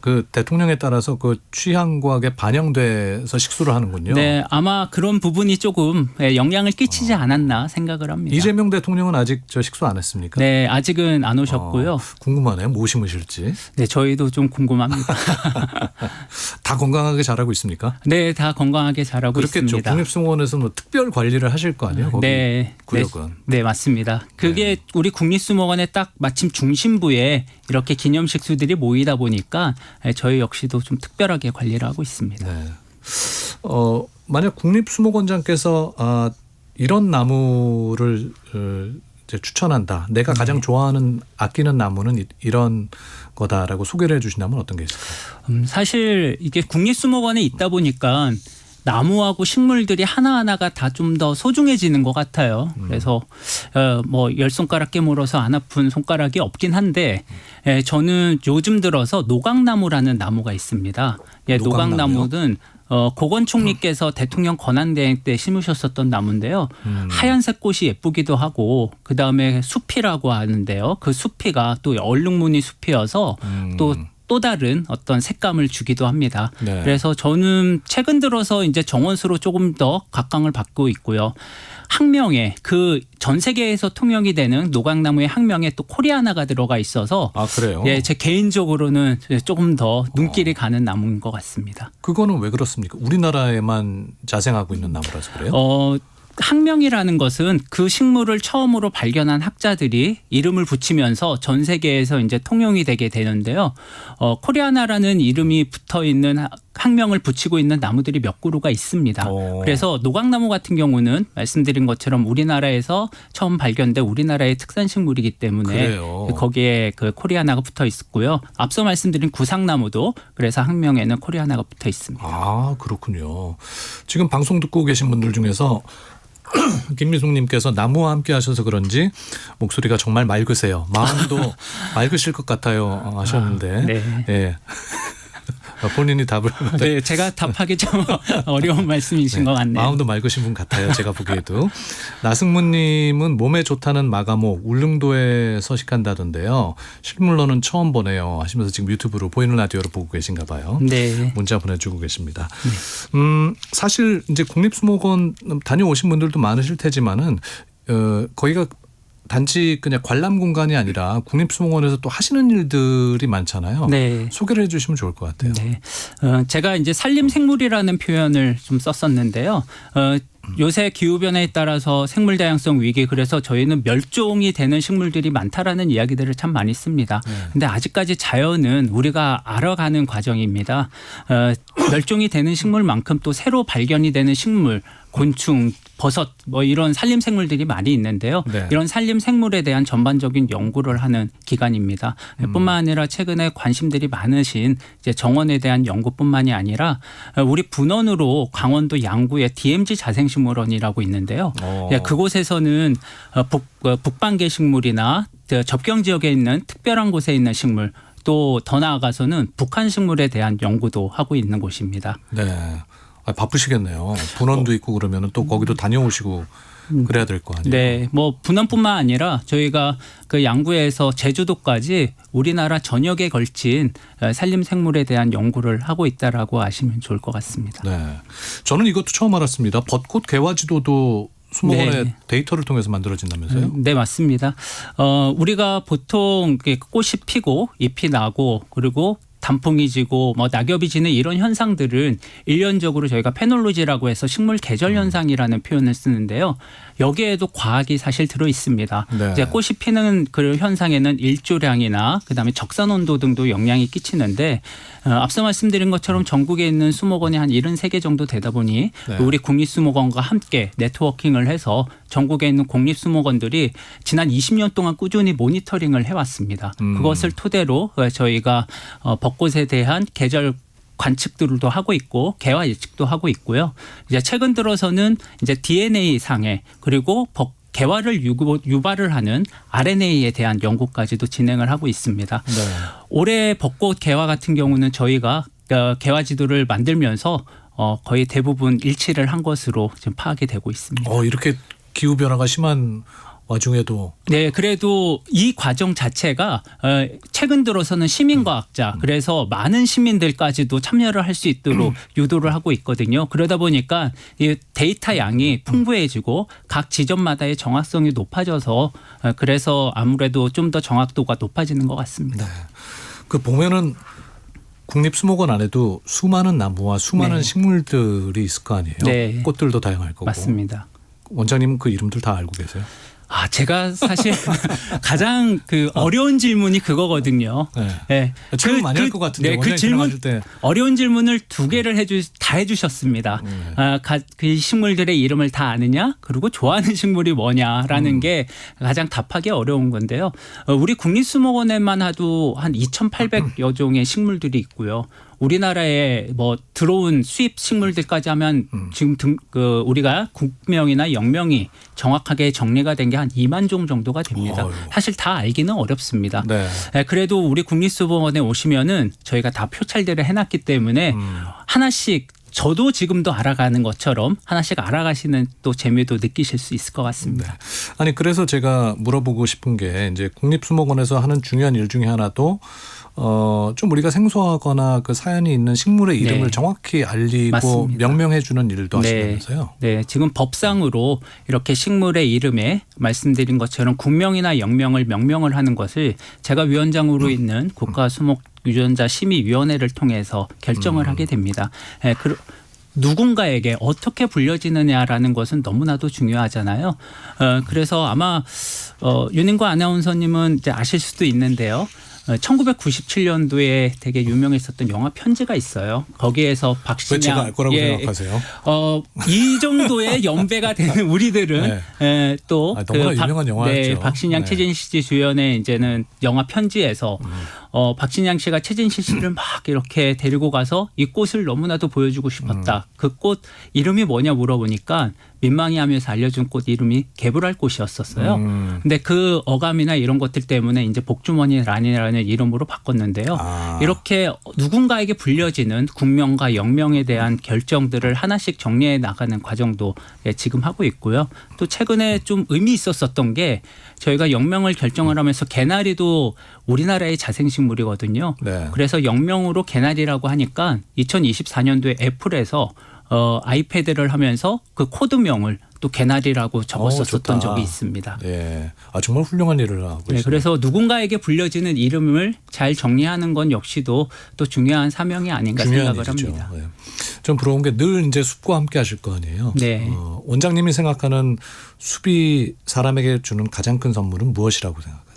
그 대통령에 따라서 그 취향과 반영돼서 식수를 하는군요. 네, 아마 그런 부분이 조금 영향을 끼치지 않았나 생각을 합니다. 이재명 대통령은 아직 식수 안 했습니까? 네, 아직은 안 오셨고요. 궁금하네요. 뭐 심으실지. 네, 저희도 좀 궁금합니다. 다 건강하게 자라고 있습니까? 네, 다 건강하게 자라고 그렇겠죠. 있습니다. 국립수목원에서 특별 관리를 하실 거 아니에요? 거기 네, 구역은. 네, 맞습니다. 그게 우리 국립수목원의 딱 마침 중심부에 이렇게 기념식수들이 모이다 보니까 저희 역시도 좀 특별하게 관리를 하고 있습니다. 네. 만약 국립수목원장께서 이런 나무를 이제 추천한다. 내가 가장 좋아하는 아끼는 나무는 이런 거다라고 소개를 해 주신다면 어떤 게 있을까요? 사실 이게 국립수목원에 있다 보니까 나무하고 식물들이 하나하나가 다 좀 더 소중해지는 것 같아요. 그래서 뭐 10손가락 깨물어서 안 아픈 손가락이 없긴 한데 저는 요즘 들어서 노각나무라는 나무가 있습니다. 예, 노각나무는 고건 총리께서 대통령 권한대행 때 심으셨었던 나무인데요. 하얀색 꽃이 예쁘기도 하고 그다음에 숲이라고 하는데요. 그 숲이가 또 얼룩무늬 숲이어서 또 다른 어떤 색감을 주기도 합니다. 네. 그래서 저는 최근 들어서 이제 정원수로 조금 더 각광을 받고 있고요. 학명에 그 전 세계에서 통용이 되는 노각나무의 학명에 또 코리아나가 들어가 있어서 그래요? 예, 제 개인적으로는 조금 더 눈길이 가는 나무인 것 같습니다. 그거는 왜 그렇습니까? 우리나라에만 자생하고 있는 나무라서 그래요? 학명이라는 것은 그 식물을 처음으로 발견한 학자들이 이름을 붙이면서 전 세계에서 이제 통용이 되게 되는데요. 코리아나라는 이름이 붙어 있는 학명을 붙이고 있는 나무들이 몇 그루가 있습니다. 그래서 노각나무 같은 경우는 말씀드린 것처럼 우리나라에서 처음 발견된 우리나라의 특산 식물이기 때문에 그래요. 거기에 그 코리아나가 붙어 있었고요. 앞서 말씀드린 구상나무도 그래서 학명에는 코리아나가 붙어 있습니다. 아, 그렇군요. 지금 방송 듣고 계신 분들 중에서 김미숙님께서 나무와 함께 하셔서 그런지 목소리가 정말 맑으세요. 마음도 맑으실 것 같아요 하셨는데. 네. 예. 본인이 답을. 네, 제가 답하기 좀 어려운 말씀이신 것 같네요. 마음도 맑으신 분 같아요. 제가 보기에도. 나승무님은 몸에 좋다는 마가목 울릉도에 서식한다던데요. 실물로는 처음 보네요 하시면서 지금 유튜브로 보이는 라디오로 보고 계신가 봐요. 네. 문자 보내주고 계십니다. 사실 이제 국립수목원 다녀오신 분들도 많으실 테지만은 거기가 단지 그냥 관람 공간이 아니라 국립수목원에서 또 하시는 일들이 많잖아요. 네. 소개를 해주시면 좋을 것 같아요. 네. 제가 이제 산림생물이라는 표현을 좀 썼었는데요. 요새 기후변화에 따라서 생물 다양성 위기 그래서 저희는 멸종이 되는 식물들이 많다라는 이야기들을 참 많이 씁니다. 근데 아직까지 자연은 우리가 알아가는 과정입니다. 멸종이 되는 식물만큼 또 새로 발견이 되는 식물, 곤충, 버섯 뭐 이런 산림생물들이 많이 있는데요. 네. 이런 산림생물에 대한 전반적인 연구를 하는 기관입니다. 뿐만 아니라 최근에 관심들이 많으신 이제 정원에 대한 연구뿐만이 아니라 우리 분원으로 강원도 양구에 DMZ 자생식물원이라고 있는데요. 예, 그곳에서는 북방계 식물이나 접경 지역에 있는 특별한 곳에 있는 식물 또 더 나아가서는 북한 식물에 대한 연구도 하고 있는 곳입니다. 네. 바쁘시겠네요. 분원도 있고 그러면 또 거기도 다녀오시고 그래야 될 거 아니에요. 네, 뭐 분원뿐만 아니라 저희가 그 양구에서 제주도까지 우리나라 전역에 걸친 산림생물에 대한 연구를 하고 있다라고 아시면 좋을 것 같습니다. 네, 저는 이것도 처음 알았습니다. 벚꽃 개화지도도 수목원의 네. 데이터를 통해서 만들어진다면서요? 네, 맞습니다. 우리가 보통 꽃이 피고 잎이 나고 그리고 단풍이 지고 뭐 낙엽이 지는 이런 현상들은 일련적으로 저희가 페놀로지라고 해서 식물 계절 현상이라는 표현을 쓰는데요. 여기에도 과학이 사실 들어 있습니다. 네. 이제 꽃이 피는 그 현상에는 일조량이나 그다음에 적산 온도 등도 영향이 끼치는데 앞서 말씀드린 것처럼 전국에 있는 수목원이 한 73개 정도 되다 보니 네. 우리 국립수목원과 함께 네트워킹을 해서 전국에 있는 국립수목원들이 지난 20년 동안 꾸준히 모니터링을 해왔습니다. 그것을 토대로 저희가 벚꽃에 대한 계절 관측들도 하고 있고 개화 예측도 하고 있고요. 이제 최근 들어서는 이제 DNA 상에 그리고 개화를 유발을 하는 RNA에 대한 연구까지도 진행을 하고 있습니다. 네. 올해 벚꽃 개화 같은 경우는 저희가 개화 지도를 만들면서 거의 대부분 일치를 한 것으로 지금 파악이 되고 있습니다. 이렇게 기후 변화가 심한 와중에도. 네, 그래도 이 과정 자체가 최근 들어서는 시민과학자 그래서 많은 시민들까지도 참여를 할 수 있도록 유도를 하고 있거든요. 그러다 보니까 이 데이터 양이 풍부해지고 각 지점마다의 정확성이 높아져서 그래서 아무래도 좀 더 정확도가 높아지는 것 같습니다. 네. 그 보면은 국립수목원 안에도 수많은 나무와 수많은 네. 식물들이 있을 거 아니에요. 네. 꽃들도 다양할 거고. 맞습니다. 원장님은 그 이름들 다 알고 계세요? 제가 사실 가장 어려운 질문이 그거거든요. 네. 질문 많이 할 것 같은데. 그 질문 때. 어려운 질문을 두 개를 다 해주셨습니다. 그 식물들의 이름을 다 아느냐, 그리고 좋아하는 식물이 뭐냐라는 게 가장 답하기 어려운 건데요. 우리 국립수목원에만 해도 한 2,800여 종의 식물들이 있고요. 우리나라에 뭐 들어온 수입 식물들까지 하면 지금 우리가 국명이나 영명이 정확하게 정리가 된 게 한 2만 종 정도가 됩니다. 사실 다 알기는 어렵습니다. 네. 그래도 우리 국립수목원에 오시면은 저희가 다 표찰들을 해놨기 때문에 하나씩 저도 지금도 알아가는 것처럼 하나씩 알아가시는 또 재미도 느끼실 수 있을 것 같습니다. 네. 아니 그래서 제가 물어보고 싶은 게 이제 국립수목원에서 하는 중요한 일 중에 하나도 좀 우리가 생소하거나 그 사연이 있는 식물의 이름을 네. 정확히 알리고 맞습니다. 명명해 주는 일도 하시면서요. 네, 지금 법상으로 이렇게 식물의 이름에 말씀드린 것처럼 국명이나 영명을 명명을 하는 것을 제가 위원장으로 있는 국가수목유전자 심의위원회를 통해서 결정을 하게 됩니다. 네, 누군가에게 어떻게 불려지느냐라는 것은 너무나도 중요하잖아요. 그래서 아마 윤인과 아나운서님은 이제 아실 수도 있는데요. 1997년도에 되게 유명했었던 영화 편지가 있어요. 거기에서 박신양. 왜 제가 알 거라고 생각하세요? 이 정도의 연배가 되는 우리들은 또 너무나 유명한 영화였죠. 네, 박신양, 최진실 씨 주연의 이제는 영화 편지에서 박신양 씨가 최진실 씨를 막 이렇게 데리고 가서 이 꽃을 너무나도 보여주고 싶었다. 그 꽃 이름이 뭐냐 물어보니까 민망해하면서 알려준 꽃 이름이 개불알 꽃이었었어요. 근데 그 어감이나 이런 것들 때문에 이제 복주머니 란이라는 이름으로 바꿨는데요. 이렇게 누군가에게 불려지는 국명과 영명에 대한 결정들을 하나씩 정리해 나가는 과정도 지금 하고 있고요. 또 최근에 좀 의미 있었었던 게 저희가 영명을 결정을 하면서 개나리도 우리나라의 자생식물이거든요. 네. 그래서 영명으로 개나리라고 하니까 2024년도에 애플에서 아이패드를 하면서 그 코드명을 또 개나리라고 적었었던 적이 있습니다. 네. 정말 훌륭한 일을 하고 있습니다. 그래서 누군가에게 불려지는 이름을 잘 정리하는 건 역시도 또 중요한 사명이 아닌가 생각을 일이죠. 합니다. 네. 좀 부러운 게 늘 이제 숲과 함께 하실 거 아니에요. 네. 원장님이 생각하는 숲이 사람에게 주는 가장 큰 선물은 무엇이라고 생각하세요?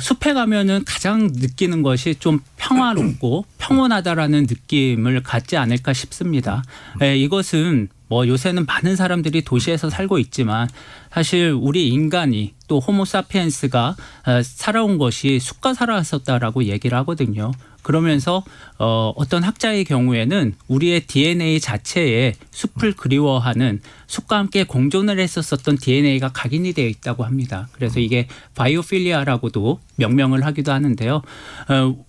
숲에 가면은 가장 느끼는 것이 좀 평화롭고 평온하다라는 느낌을 갖지 않을까 싶습니다. 이것은 뭐 요새는 많은 사람들이 도시에서 살고 있지만 사실 우리 인간이 또 호모사피엔스가 살아온 것이 숲과 살아왔었다라고 얘기를 하거든요. 그러면서 어떤 학자의 경우에는 우리의 DNA 자체에 숲을 그리워하는 숲과 함께 공존을 했었던 DNA가 각인이 되어 있다고 합니다. 그래서 이게 바이오필리아라고도 명명을 하기도 하는데요.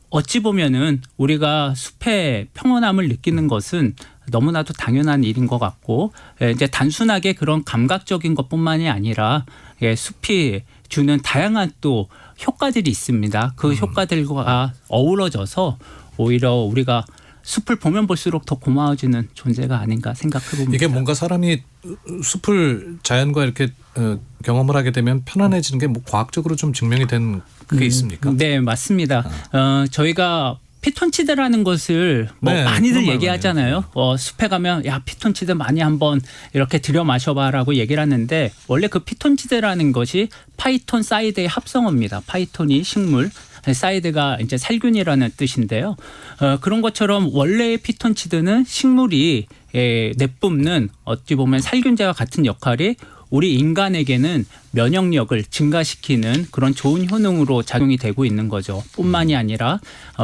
어찌 보면은 우리가 숲의 평온함을 느끼는 것은 너무나도 당연한 일인 것 같고 이제 단순하게 그런 감각적인 것뿐만이 아니라 숲이 주는 다양한 또 효과들이 있습니다. 그 효과들과 어우러져서 오히려 우리가 숲을 보면 볼수록 더 고마워지는 존재가 아닌가 생각해 봅니다. 이게 뭔가 사람이 숲을 자연과 이렇게 경험을 하게 되면 편안해지는 게 뭐 과학적으로 좀 증명이 된 그게 있습니까? 네, 맞습니다. 저희가 피톤치드라는 것을 뭐 네, 많이들 얘기하잖아요. 숲에 가면 야 피톤치드 많이 한번 이렇게 들여 마셔봐라고 얘기를 하는데 원래 그 피톤치드라는 것이 파이톤 사이드의 합성어입니다. 파이톤이 식물, 사이드가 이제 살균이라는 뜻인데요. 그런 것처럼 원래의 피톤치드는 식물이 내뿜는 어찌 보면 살균제와 같은 역할이 우리 인간에게는 면역력을 증가시키는 그런 좋은 효능으로 작용이 되고 있는 거죠. 뿐만이 아니라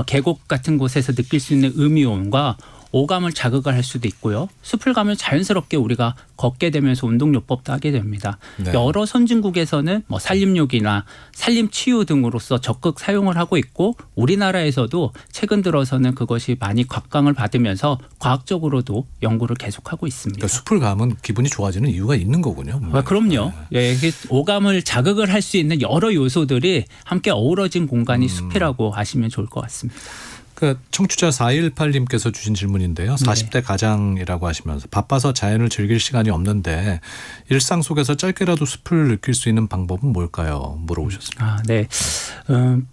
계곡 같은 곳에서 느낄 수 있는 음이온과 오감을 자극을 할 수도 있고요. 숲을 가면 자연스럽게 우리가 걷게 되면서 운동요법도 하게 됩니다. 네. 여러 선진국에서는 뭐 산림욕이나 산림치유 등으로서 적극 사용을 하고 있고 우리나라에서도 최근 들어서는 그것이 많이 곽광을 받으면서 과학적으로도 연구를 계속하고 있습니다. 그러니까 숲을 가면 기분이 좋아지는 이유가 있는 거군요. 그럼요. 오감을 자극을 할 수 있는 여러 요소들이 함께 어우러진 공간이 숲이라고 아시면 좋을 것 같습니다. 그 청취자 4118님께서 주신 질문인데요. 40대 가장이라고 하시면서 바빠서 자연을 즐길 시간이 없는데 일상 속에서 짧게라도 숲을 느낄 수 있는 방법은 뭘까요? 물어보셨습니다. 네.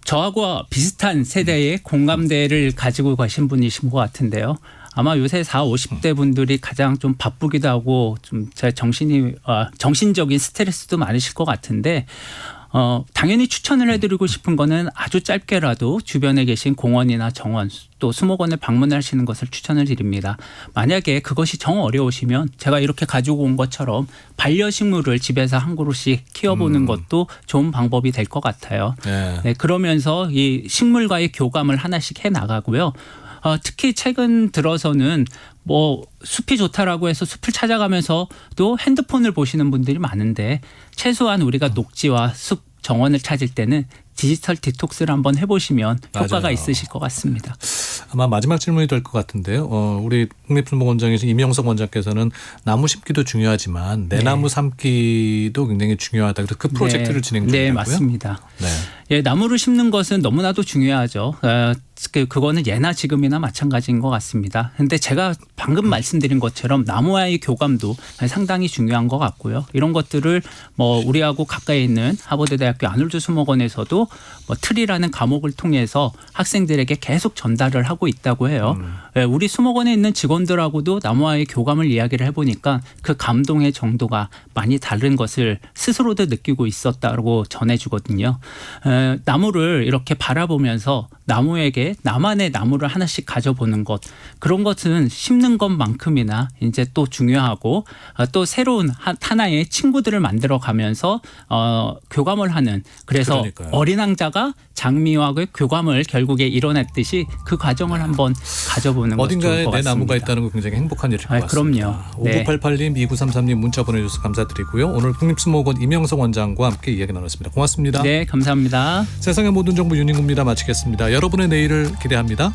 저하고 비슷한 세대의 공감대를 가지고 가신 분이신 것 같은데요. 아마 요새 40, 50대 분들이 가장 좀 바쁘기도 하고 좀 제 정신적인 스트레스도 많으실 것 같은데 당연히 추천을 해드리고 싶은 거는 아주 짧게라도 주변에 계신 공원이나 정원 또 수목원을 방문하시는 것을 추천을 드립니다. 만약에 그것이 정 어려우시면 제가 이렇게 가지고 온 것처럼 반려식물을 집에서 한 그루씩 키워보는 것도 좋은 방법이 될 것 같아요. 네, 그러면서 이 식물과의 교감을 하나씩 해나가고요. 특히 최근 들어서는 뭐 숲이 좋다라고 해서 숲을 찾아가면서도 핸드폰을 보시는 분들이 많은데 최소한 우리가 녹지와 숲 정원을 찾을 때는 디지털 디톡스를 한번 해보시면 효과가 맞아요. 있으실 것 같습니다. 아마 마지막 질문이 될 것 같은데요. 우리 국립수목원장이신 임영석 원장께서는 나무 심기도 중요하지만 내나무 심기도 굉장히 중요하다. 그래서 그 프로젝트를 진행 중이고요. 네, 맞습니다. 네. 예, 나무를 심는 것은 너무나도 중요하죠. 그거는 예나 지금이나 마찬가지인 것 같습니다. 근데 제가 방금 말씀드린 것처럼 나무와의 교감도 상당히 중요한 것 같고요. 이런 것들을 뭐 우리하고 가까이 있는 하버드대학교 아놀드 수목원에서도 뭐 트리라는 과목을 통해서 학생들에게 계속 전달을 하고 있다고 해요. 예, 우리 수목원에 있는 직원들하고도 나무와의 교감을 이야기를 해보니까 그 감동의 정도가 많이 다른 것을 스스로도 느끼고 있었다고 전해주거든요. 나무를 이렇게 바라보면서 나무에게 나만의 나무를 하나씩 가져보는 것, 그런 것은 심는 것만큼이나 이제 또 중요하고 또 새로운 하나의 친구들을 만들어 가면서 교감을 하는, 그래서 그러니까요. 어린 왕자가 장미와의 교감을 결국에 이뤄냈듯이 그 과정을 한번 가져보는 것이 좋을 어딘가에 것 내 같습니다. 나무가 있다는 거 굉장히 행복한 일일 것 같습니다. 그럼요. 네. 5988님, 2933님 문자 보내주셔서 감사드리고요. 오늘 국립수목원 임영석 원장과 함께 이야기 나눴습니다. 고맙습니다. 네, 감사합니다. 세상의 모든 정보 윤인구입니다. 마치겠습니다. 여러분의 내일을 기대합니다.